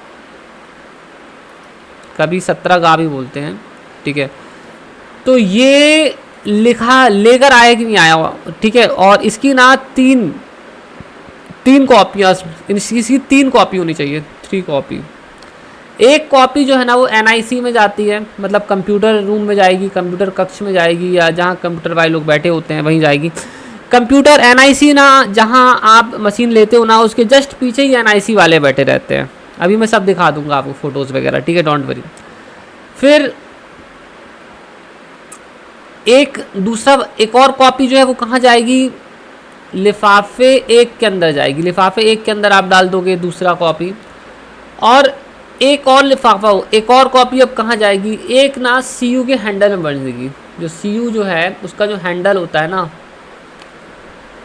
कभी 17 गा भी बोलते हैं, ठीक है। तो ये लिखा लेकर आया कि नहीं आया, ठीक है। और इसकी ना तीन कॉपियाँ, इसकी 3 कॉपी होनी चाहिए, 3 कॉपी। एक कॉपी जो है ना वो एनआईसी में जाती है, मतलब कंप्यूटर रूम में जाएगी, कंप्यूटर कक्ष में जाएगी, या जहाँ कंप्यूटर वाले लोग बैठे होते हैं वहीं जाएगी। कंप्यूटर एनआईसी ना जहाँ आप मशीन लेते हो ना उसके जस्ट पीछे ही एनआईसी वाले बैठे रहते हैं। अभी मैं सब दिखा दूंगा आपको फोटोज़ वगैरह, ठीक है, डोंट वरी। फिर एक और कॉपी जो है वो कहाँ जाएगी, लिफाफे 1 के अंदर जाएगी। लिफाफे 1 के अंदर आप डाल दोगे दूसरा कॉपी, और एक और लिफाफा, एक और कॉपी अब कहाँ जाएगी, एक ना सीयू के हैंडल में बन जाएगी। जो सीयू जो है उसका जो हैंडल होता है ना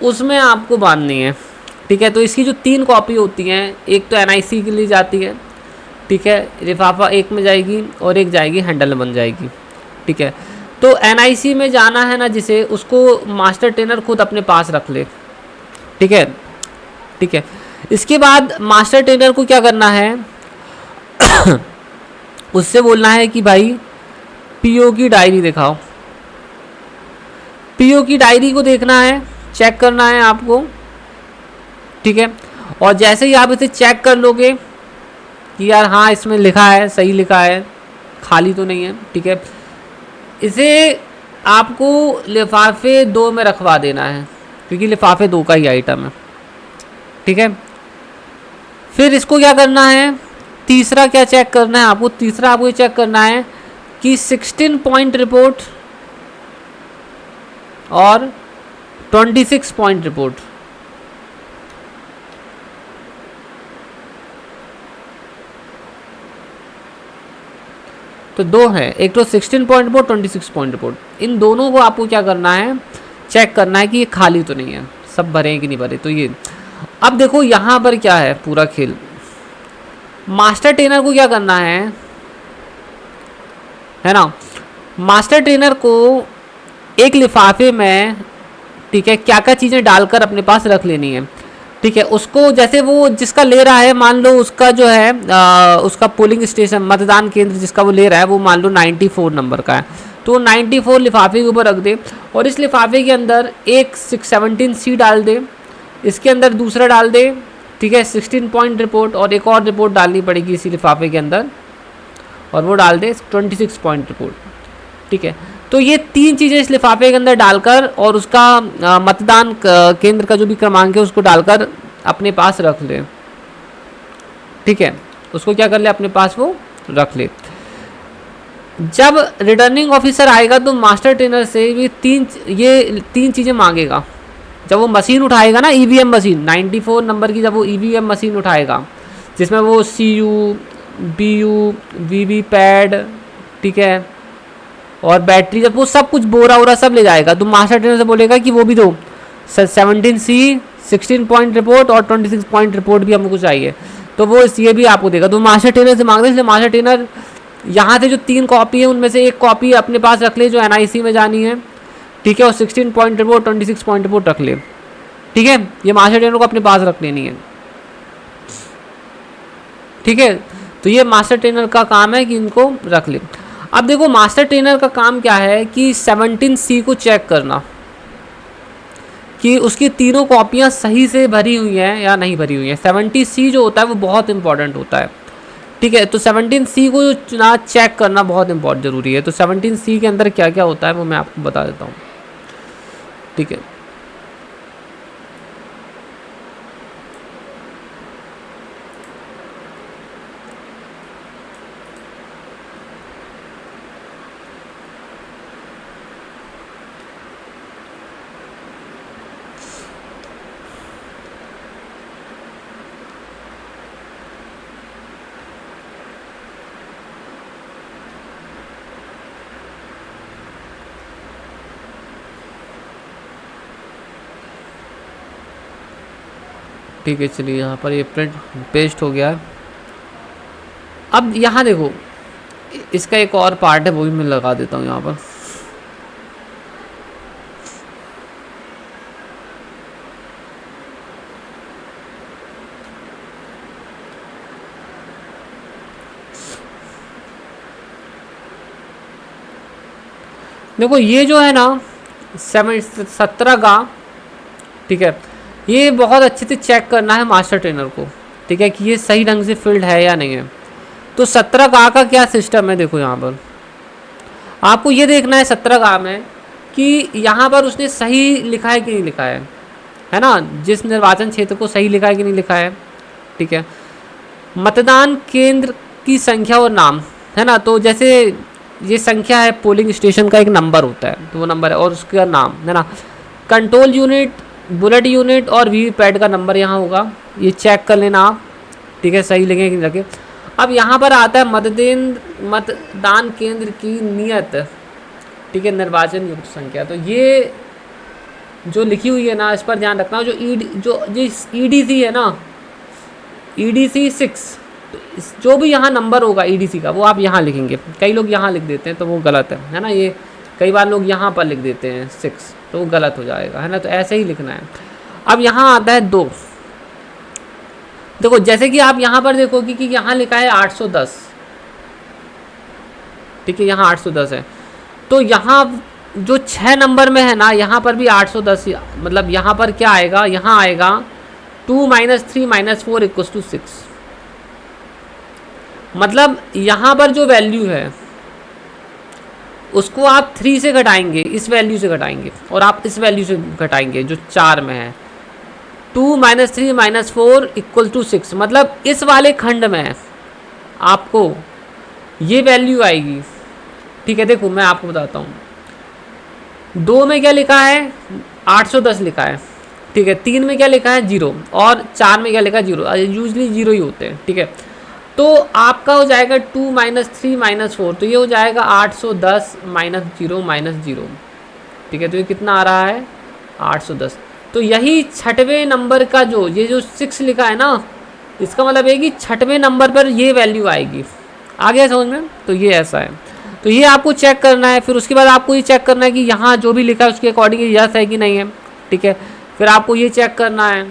उसमें आपको बांधनी है, ठीक है। तो इसकी जो 3 कॉपी होती हैं, एक तो एनआईसी के लिए जाती है, ठीक है, लिफाफा 1 में जाएगी, और एक जाएगी हैंडल में बन जाएगी, ठीक है। तो एनआईसी में जाना है ना जिसे, उसको मास्टर ट्रेनर खुद अपने पास रख ले, ठीक है, ठीक है। इसके बाद मास्टर ट्रेनर को क्या करना है उससे बोलना है कि भाई पीओ की डायरी दिखाओ। पीओ की डायरी को देखना है, चेक करना है आपको, ठीक है। और जैसे ही आप इसे चेक कर लोगे कि यार हाँ इसमें लिखा है, सही लिखा है, खाली तो नहीं है, ठीक है, इसे आपको लिफाफे 2 में रखवा देना है, क्योंकि लिफाफे 2 का ही आइटम है, ठीक है। फिर इसको क्या करना है, तीसरा क्या चेक करना है आपको, तीसरा आपको ये चेक करना है कि 16 पॉइंट रिपोर्ट और 26 पॉइंट रिपोर्ट, तो 2 है, एक तो 16 पॉइंट रिपोर्ट, 26 पॉइंट रिपोर्ट। इन दोनों को आपको क्या करना है, चेक करना है कि ये खाली तो नहीं है, सब भरे हैं कि नहीं भरे। तो ये अब देखो यहाँ पर क्या है पूरा खेल, मास्टर ट्रेनर को क्या करना है ना, मास्टर ट्रेनर को एक लिफाफे में, ठीक है, क्या क्या चीज़ें डालकर अपने पास रख लेनी है, ठीक है। उसको जैसे वो जिसका ले रहा है, मान लो उसका जो है उसका पोलिंग स्टेशन, मतदान केंद्र जिसका वो ले रहा है, वो मान लो 94 नंबर का है, तो 94 लिफाफे के ऊपर रख दे, और इस लिफाफे के अंदर एक 17C डाल दे, इसके अंदर दूसरा डाल दे, ठीक है, 16 पॉइंट रिपोर्ट, और एक और रिपोर्ट डालनी पड़ेगी इसी लिफाफे के अंदर, और वो डाल दे 26 पॉइंट रिपोर्ट, ठीक है। तो ये 3 चीज़ें इस लिफाफे के अंदर डालकर, और उसका मतदान केंद्र का जो भी क्रमांक है उसको डालकर अपने पास रख ले, ठीक है, उसको क्या कर ले, अपने पास वो रख ले। जब रिटर्निंग ऑफिसर आएगा तो मास्टर ट्रेनर से ये तीन चीज़ें मांगेगा। जब वो मशीन उठाएगा ना, ईवीएम मशीन 94 नंबर की, जब वो ईवीएम मशीन उठाएगा जिसमें वो सीयू, बीयू, वीवी पैड, ठीक है, और बैटरी, जब वो सब कुछ बोरा वोरा सब ले जाएगा तो मास्टर ट्रेनर से बोलेगा कि वो भी दो, 17C, 16 पॉइंट रिपोर्ट और 26 पॉइंट रिपोर्ट भी हमको चाहिए, तो वो ये भी आपको देगा। तो मास्टर ट्रेनर से मांगते हैं, इसलिए मास्टर ट्रेनर यहाँ से जो 3 कॉपी है उनमें से एक कॉपी अपने पास रख ले जो एनआईसी में जानी है, ठीक है, और 16 पॉइंट रिपोर्ट, 26 पॉइंट रिपोर्ट रख ले, ठीक है। ये मास्टर ट्रेनर को अपने पास रख लेनी है, ठीक है। तो ये मास्टर ट्रेनर का काम है कि इनको रख ले। अब देखो मास्टर ट्रेनर का काम क्या है कि 17C को चेक करना कि उसकी तीनों कॉपियाँ सही से भरी हुई हैं या नहीं भरी हुई हैं। 70C जो होता है वो बहुत इंपॉर्टेंट होता है, ठीक है। तो 17C को ना चेक करना बहुत इंपॉर्टेंट ज़रूरी है। तो 17C के अंदर क्या क्या होता है वो मैं आपको बता देता हूँ, ठीक है। ठीक है, चलिए यहाँ पर ये प्रिंट पेस्ट हो गया है। अब यहाँ देखो, इसका एक और पार्ट है, वो भी मैं लगा देता हूँ यहाँ पर। देखो ये जो है ना 17 का, ठीक है, ये बहुत अच्छे से चेक करना है मास्टर ट्रेनर को, ठीक है, कि ये सही ढंग से फिल्ड है या नहीं है। तो 17 का क्या सिस्टम है, देखो यहाँ पर आपको ये देखना है 17 का में कि यहाँ पर उसने सही लिखा है कि नहीं लिखा है ना, जिस निर्वाचन क्षेत्र को सही लिखा है कि नहीं लिखा है, ठीक है। मतदान केंद्र की संख्या और नाम, है ना, तो जैसे ये संख्या है, पोलिंग स्टेशन का एक नंबर होता है, तो वो नंबर है, और उसका नाम है ना। कंट्रोल यूनिट, बुलेट यूनिट और वीवीपैट का नंबर यहाँ होगा, ये चेक कर लेना आप, ठीक है, सही लिखे कि नहीं लगे। अब यहाँ पर आता है मतदान केंद्र की नियत, ठीक है, निर्वाचन युक्त संख्या। तो ये जो लिखी हुई है ना, इस पर ध्यान रखना। जो EDC है ना, EDC 6, तो जो भी यहाँ नंबर होगा EDC का, वो आप यहाँ लिखेंगे। कई लोग यहाँ लिख देते हैं तो वो गलत है ना, ये कई बार लोग यहाँ पर लिख देते हैं 6, तो वो गलत हो जाएगा, है ना, तो ऐसे ही लिखना है। अब यहाँ आता है 2, देखो जैसे कि आप यहाँ पर देखोगे कि यहाँ लिखा है 810, ठीक है, यहाँ 810 है, तो यहाँ जो 6 नंबर में है ना, यहाँ पर भी 810, मतलब यहाँ पर क्या आएगा, यहाँ आएगा 2 - 3 - 4 = 6। मतलब यहाँ पर जो वैल्यू है उसको आप 3 से घटाएंगे, इस वैल्यू से घटाएंगे, और आप इस वैल्यू से घटाएंगे जो 4 में है। 2 - 3 - 4 = 6, मतलब इस वाले खंड में आपको ये वैल्यू आएगी, ठीक है। देखो मैं आपको बताता हूँ, 2 में क्या लिखा है, 810 लिखा है, ठीक है। 3 में क्या लिखा है, 0, और 4 में क्या लिखा है, 0। यूजली 0 ही होते हैं, ठीक है। तो आपका हो जाएगा 2 - 3 - 4, तो ये हो जाएगा 810 - 0 - 0, ठीक है। तो ये कितना आ रहा है, 810। तो यही 6वें नंबर का ये जो 6 लिखा है ना, इसका मतलब है कि 6वें नंबर पर ये वैल्यू आएगी। आ गया समझ में? तो ये ऐसा है, तो ये आपको चेक करना है। फिर उसके बाद आपको ये चेक करना है कि यहाँ जो भी लिखा है उसके अकॉर्डिंग यस है कि नहीं है, ठीक है। फिर आपको ये चेक करना है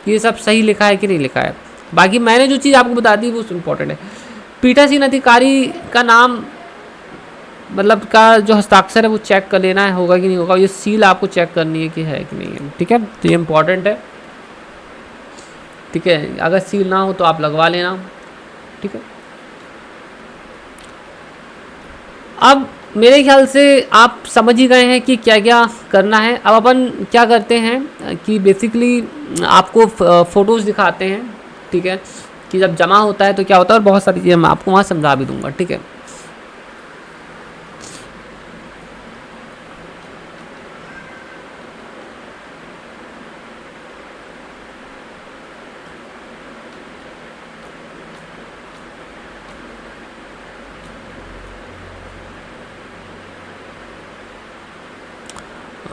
कि ये सब सही लिखा है कि नहीं लिखा है। बाकी मैंने जो चीज़ आपको बता दी वो इम्पोर्टेंट है। पीठासीन अधिकारी का नाम, मतलब का जो हस्ताक्षर है वो चेक कर लेना है, होगा कि नहीं होगा। ये सील आपको चेक करनी है कि है कि नहीं है, ठीक है। तो ये इम्पोर्टेंट है, ठीक है। अगर सील ना हो तो आप लगवा लेना, ठीक है। अब मेरे ख्याल से आप समझ ही गए हैं कि क्या क्या करना है। अब अपन क्या करते हैं कि बेसिकली आपको फ़ोटोज़ दिखाते हैं, ठीक है, कि जब जमा होता है तो क्या होता है, और बहुत सारी चीज़ें मैं आपको वहाँ समझा भी दूंगा, ठीक है।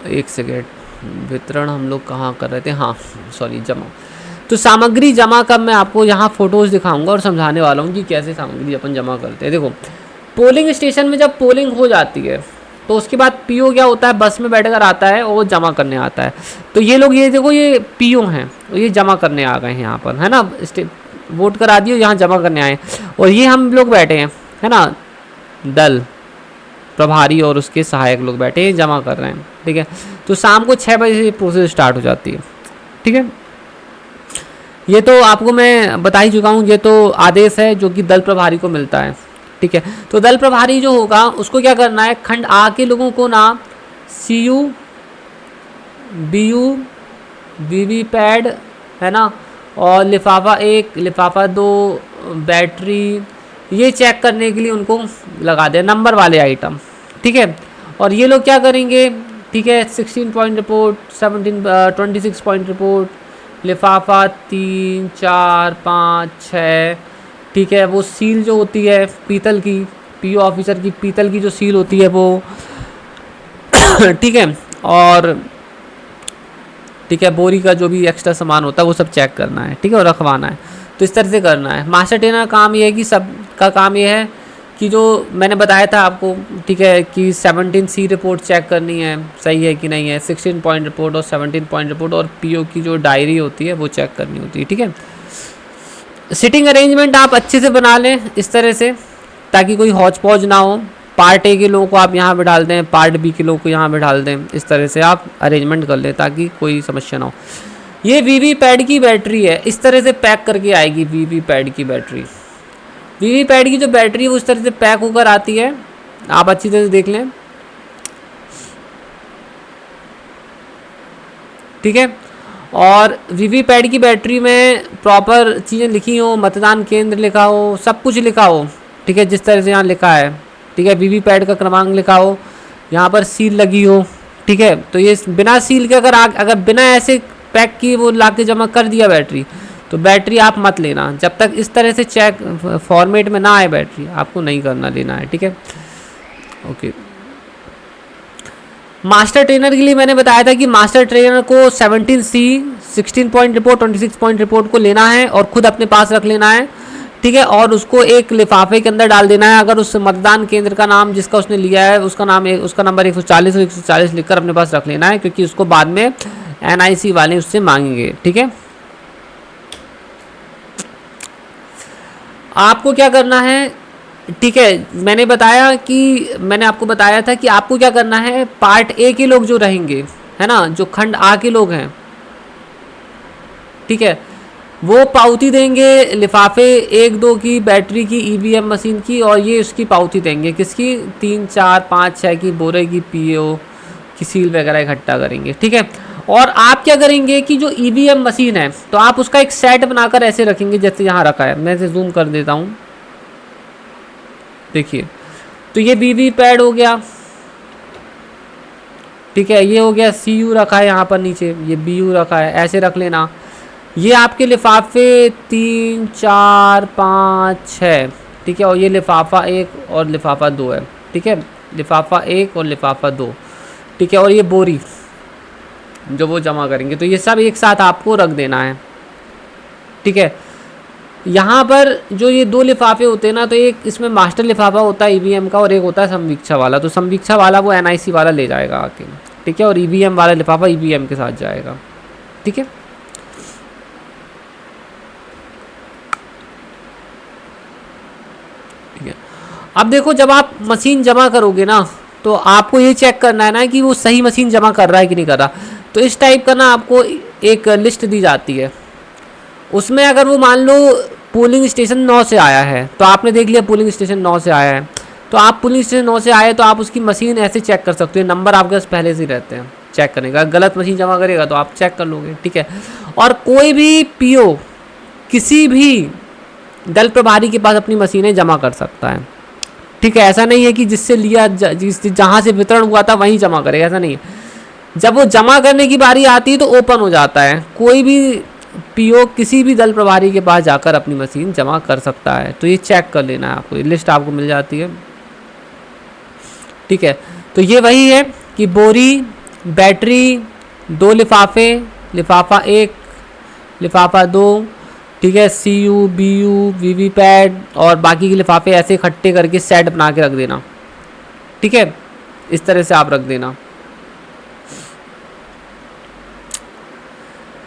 एक सेकेंड, वितरण हम लोग कहाँ कर रहे थे, हाँ सॉरी, जमा। तो सामग्री जमा का मैं आपको यहाँ फ़ोटोज़ दिखाऊंगा और समझाने वाला हूँ कि कैसे सामग्री अपन जमा करते हैं। देखो पोलिंग स्टेशन में जब पोलिंग हो जाती है तो उसके बाद पीओ क्या होता है, बस में बैठकर आता है और वो जमा करने आता है। तो ये लोग, ये देखो ये पीओ हैं, ये जमा करने आ गए हैं यहाँ पर, है ना, वोट करा दिए, यहाँ जमा करने आए। और ये हम लोग बैठे हैं, है ना, दल प्रभारी और उसके सहायक लोग बैठे हैं, जमा कर रहे हैं, ठीक है। तो शाम को 6 बजे से प्रोसेस स्टार्ट हो जाती है, ठीक है। ये तो आपको मैं बता ही चुका हूँ, ये तो आदेश है जो कि दल प्रभारी को मिलता है, ठीक है। तो दल प्रभारी जो होगा उसको क्या करना है, खंड आ के लोगों को ना CU, BU, वीवीपैट, है ना, और लिफाफा 1, लिफाफा 2, बैटरी, ये चेक करने के लिए उनको लगा दे, नंबर वाले आइटम, ठीक है। और ये लोग क्या करेंगे, ठीक है, 16 पॉइंट रिपोर्ट, 26 पॉइंट रिपोर्ट, लिफाफा 3, 4, 5, 6, ठीक है। वो सील जो होती है पीतल की, पीओ ऑफिसर की पीतल की जो सील होती है वो ठीक है। और ठीक है, बोरी का जो भी एक्स्ट्रा सामान होता है वो सब चेक करना है, ठीक है, और रखवाना है। तो इस तरह से करना है। मास्टर ट्रेनर का काम ये है कि सब का काम ये है कि जो मैंने बताया था आपको, ठीक है, कि 17C रिपोर्ट चेक करनी है सही है कि नहीं है, 16 पॉइंट रिपोर्ट और 17 पॉइंट रिपोर्ट और पीओ की जो डायरी होती है वो चेक करनी होती है, ठीक है। सिटिंग अरेंजमेंट आप अच्छे से बना लें इस तरह से, ताकि कोई हौच पौच ना हो। पार्ट ए के लोगों को आप यहाँ बिठाल दें, पार्ट बी के लोगों को यहाँ बिठाल दें, इस तरह से आप अरेंजमेंट कर लें ताकि कोई समस्या ना हो। ये वीवी पैड की बैटरी है, इस तरह से पैक करके आएगी वीवी पैड की बैटरी। वीवी पैड की जो बैटरी है वो इस तरह से पैक होकर आती है, आप अच्छी तरह से देख लें, ठीक है। और वीवी पैड की बैटरी में प्रॉपर चीज़ें लिखी हो, मतदान केंद्र लिखा हो, सब कुछ लिखा हो, ठीक है, जिस तरह से यहाँ लिखा है, ठीक है। वीवी पैड का क्रमांक लिखा हो, यहाँ पर सील लगी हो, ठीक है। तो ये बिना सील के अगर बिना ऐसे पैक किए वो ला के जमा कर दिया बैटरी, तो बैटरी आप मत लेना। जब तक इस तरह से चेक फॉर्मेट में ना आए बैटरी, आपको नहीं करना लेना है, ठीक है, ओके। मास्टर ट्रेनर के लिए मैंने बताया था कि मास्टर ट्रेनर को 17C 16 point report 26 point report को लेना है और खुद अपने पास रख लेना है, ठीक है, और उसको एक लिफाफे के अंदर डाल देना है। अगर उस मतदान केंद्र का नाम जिसका उसने लिया है उसका नंबर 140 और 140 लिखकर अपने पास रख लेना है, क्योंकि उसको बाद में NIC वाले उससे मांगेंगे, ठीक है। आपको क्या करना है, ठीक है, मैंने आपको बताया था कि आपको क्या करना है। पार्ट ए के लोग जो रहेंगे, है ना, जो खंड आ के लोग हैं, ठीक है, वो पावती देंगे लिफाफे 1-2 की, बैटरी की, EVM मशीन की, और ये उसकी पावती देंगे किसकी, 3, 4, 5, 6 की, बोरे की, PO की सील वगैरह इकट्ठा करेंगे, ठीक है। और आप क्या करेंगे कि जो EVM मशीन है तो आप उसका एक सेट बनाकर ऐसे रखेंगे जैसे यहाँ रखा है। मैं इसे जूम कर देता हूँ, देखिए। तो ये वीवी पैड हो गया, ठीक है, ये हो गया, CU रखा है यहाँ पर नीचे, ये BU रखा है, ऐसे रख लेना। ये आपके लिफाफे 3, 4, 5, 6, ठीक है, और ये लिफाफा 1 और लिफाफा 2 है, ठीक है, लिफाफा 1 और लिफाफा 2, ठीक है। और ये बोरी जो वो जमा करेंगे, तो ये सब एक साथ आपको रख देना है, ठीक है। यहाँ पर जो ये 2 लिफाफे होते हैं ना, तो एक इसमें मास्टर लिफाफा होता है EVM का और एक होता है संवीक्षा वाला। तो संवीक्षा वाला वो NIC वाला ले जाएगा आके, ठीक है, और EVM वाला लिफाफा EVM के साथ जाएगा, ठीक है। ठीक है, अब देखो, जब आप मशीन जमा करोगे ना तो आपको ये चेक करना है ना कि वो सही मशीन जमा कर रहा है कि नहीं कर रहा। तो इस टाइप का ना आपको एक लिस्ट दी जाती है, उसमें अगर वो मान लो पोलिंग स्टेशन 9 से आया है, तो आपने देख लिया पोलिंग स्टेशन 9 से आया है, तो आप पोलिंग स्टेशन 9 से आए तो आप उसकी मशीन ऐसे चेक कर सकते हो, नंबर आपके पास पहले से ही रहते हैं चेक करने का। गलत मशीन जमा करेगा तो आप चेक कर लोगे, ठीक है। और कोई भी PO किसी भी दल प्रभारी के पास अपनी मशीनें जमा कर सकता है, ठीक है। ऐसा नहीं है कि जिससे लिया जहाँ से वितरण हुआ था वहीं जमा करेगा, ऐसा नहीं है। जब वो जमा करने की बारी आती है तो ओपन हो जाता है, कोई भी PO किसी भी दल प्रभारी के पास जाकर अपनी मशीन जमा कर सकता है। तो ये चेक कर लेना है आपको, ये लिस्ट आपको मिल जाती है, ठीक है। तो ये वही है कि बोरी, बैटरी, 2 लिफाफे, लिफाफा 1, लिफाफा 2, ठीक है, CU, BU, वीवी पैड और बाकी के लिफाफे ऐसे इकट्ठे करके सेट बना के रख देना, ठीक है। इस तरह से आप रख देना।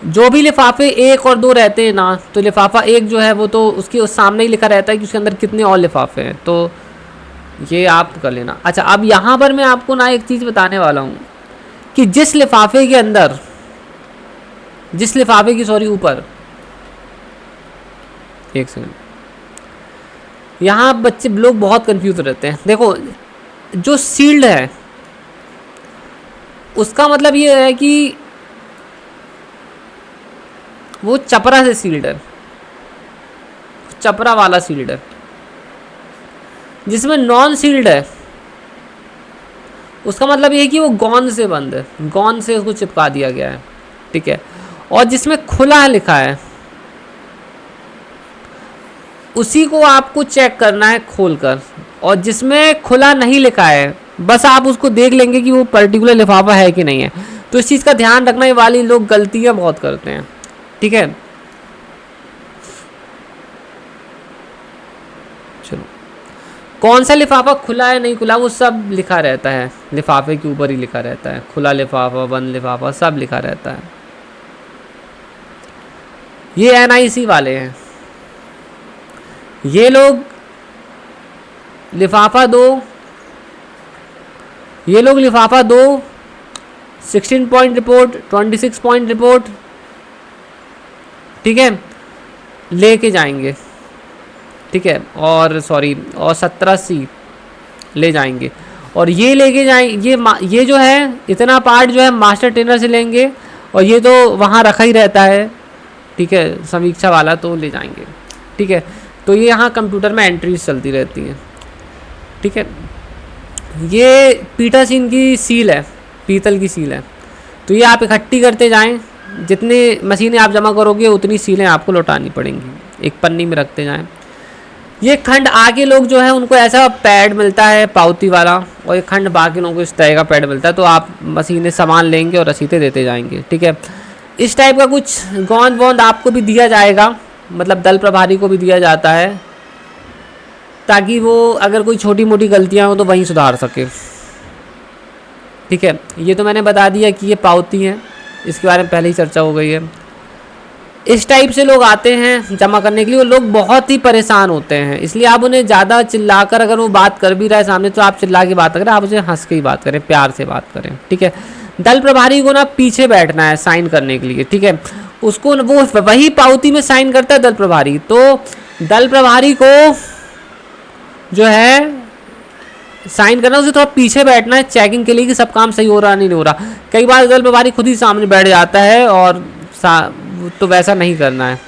जो भी लिफाफे 1 और 2 रहते हैं ना, तो लिफाफा 1 जो है वो तो उसके उस सामने ही लिखा रहता है कि उसके अंदर कितने और लिफाफे हैं, तो ये आप कर लेना। अच्छा, अब यहाँ पर मैं आपको ना एक चीज़ बताने वाला हूँ कि जिस लिफाफे के अंदर, जिस लिफाफे की सॉरी ऊपर, एक सेकंड, यहाँ बच्चे लोग बहुत कंफ्यूज रहते हैं। देखो, जो सील्ड है उसका मतलब ये है कि वो चपरा से सील्ड है, चपरा वाला सील्ड है। जिसमें नॉन सील्ड है उसका मतलब ये है कि वो गोंद से बंद है, गोंद से उसको चिपका दिया गया है, ठीक है। और जिसमें खुला लिखा है उसी को आपको चेक करना है खोलकर, और जिसमें खुला नहीं लिखा है बस आप उसको देख लेंगे कि वो पर्टिकुलर लिफाफा है कि नहीं है। तो इस चीज़ का ध्यान रखना, ये वाली लोग गलतियाँ बहुत करते हैं, ठीक है। चलो, कौन सा लिफाफा खुला है नहीं खुला वो सब लिखा रहता है, लिफाफे के ऊपर ही लिखा रहता है, खुला लिफाफा, बंद लिफाफा, सब लिखा रहता है। ये NIC वाले हैं, ये लोग लिफाफा दो, ये लोग लिफाफा दो, 16 पॉइंट रिपोर्ट, 26 पॉइंट रिपोर्ट, ठीक है, लेके जाएंगे, ठीक है, और सॉरी, और 17C ले जाएंगे, और ये लेके जाएंगे, ये जो है इतना पार्ट जो है मास्टर ट्रेनर से लेंगे, और ये तो वहाँ रखा ही रहता है, ठीक है, समीक्षा वाला, तो ले जाएंगे, ठीक है। तो ये यहाँ कंप्यूटर में एंट्रीज चलती रहती हैं, ठीक है। ये पीटासीन की सील है, पीतल की सील है, तो ये आप इकट्ठी करते जाएं, जितनी मशीनें आप जमा करोगे उतनी सीलें आपको लौटानी पड़ेंगी, एक पन्नी में रखते जाएं। ये खंड आगे लोग जो है उनको ऐसा पैड मिलता है पावती वाला, और ये खंड बाकी लोगों को इस तरह का पैड मिलता है, तो आप मशीनें सामान लेंगे और रसीदें देते जाएंगे, ठीक है। इस टाइप का कुछ गोंद वोंद आपको भी दिया जाएगा, मतलब दल प्रभारी को भी दिया जाता है, ताकि वो अगर कोई छोटी मोटी गलतियां हो तो वहीं सुधार सके, ठीक है। ये तो मैंने बता दिया कि ये पावती है, इसके बारे में पहले ही चर्चा हो गई है। इस टाइप से लोग आते हैं जमा करने के लिए, वो लोग बहुत ही परेशान होते हैं, इसलिए आप उन्हें ज़्यादा चिल्लाकर, अगर वो बात कर भी रहा है सामने तो आप चिल्ला के बात करें, आप उसे हंस के ही बात करें, प्यार से बात करें, ठीक है। दल प्रभारी को ना पीछे बैठना है साइन करने के लिए, ठीक है, उसको वो वही पावती में साइन करता है दल प्रभारी, तो दल प्रभारी को जो है साइन करना, उसे थोड़ा पीछे बैठना है चेकिंग के लिए कि सब काम सही हो रहा नहीं हो रहा। कई बार दल प्रभारी खुद ही सामने बैठ जाता है, और तो वैसा नहीं करना है,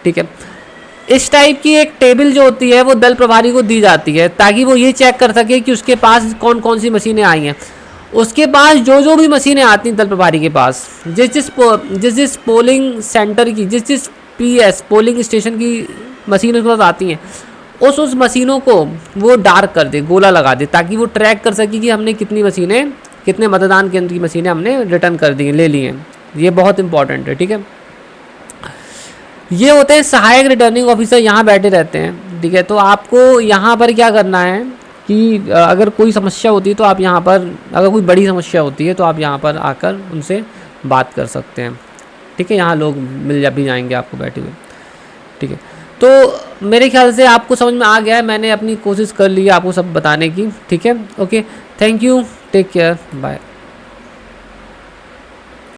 ठीक है। इस टाइप की एक टेबल जो होती है वो दल प्रभारी को दी जाती है, ताकि वो ये चेक कर सके कि उसके पास कौन कौन सी मशीनें आई हैं। उसके पास जो भी मशीनें आती हैं दल प्रभारी के पास, जिस पोलिंग सेंटर की, जिस PS पोलिंग स्टेशन की मशीन उसके पास आती हैं, उस मशीनों को वो डार्क कर दे, गोला लगा दे, ताकि वो ट्रैक कर सके कि हमने कितनी मशीनें, कितने मतदान केंद्र की मशीनें हमने रिटर्न कर दी हैं, ले ली हैं। ये बहुत इंपॉर्टेंट है, ठीक है। ये होते हैं सहायक रिटर्निंग ऑफिसर, यहाँ बैठे रहते हैं, ठीक है। तो आपको यहाँ पर क्या करना है कि अगर कोई समस्या होती है तो आप यहाँ पर, अगर कोई बड़ी समस्या होती है तो आप यहाँ पर आकर उनसे बात कर सकते हैं, ठीक है। यहाँ लोग मिल भी जाएंगे आपको बैठे हुए, ठीक है। तो मेरे ख्याल से आपको समझ में आ गया है, मैंने अपनी कोशिश कर ली है आपको सब बताने की, ठीक है। Okay, thank you, take care, bye.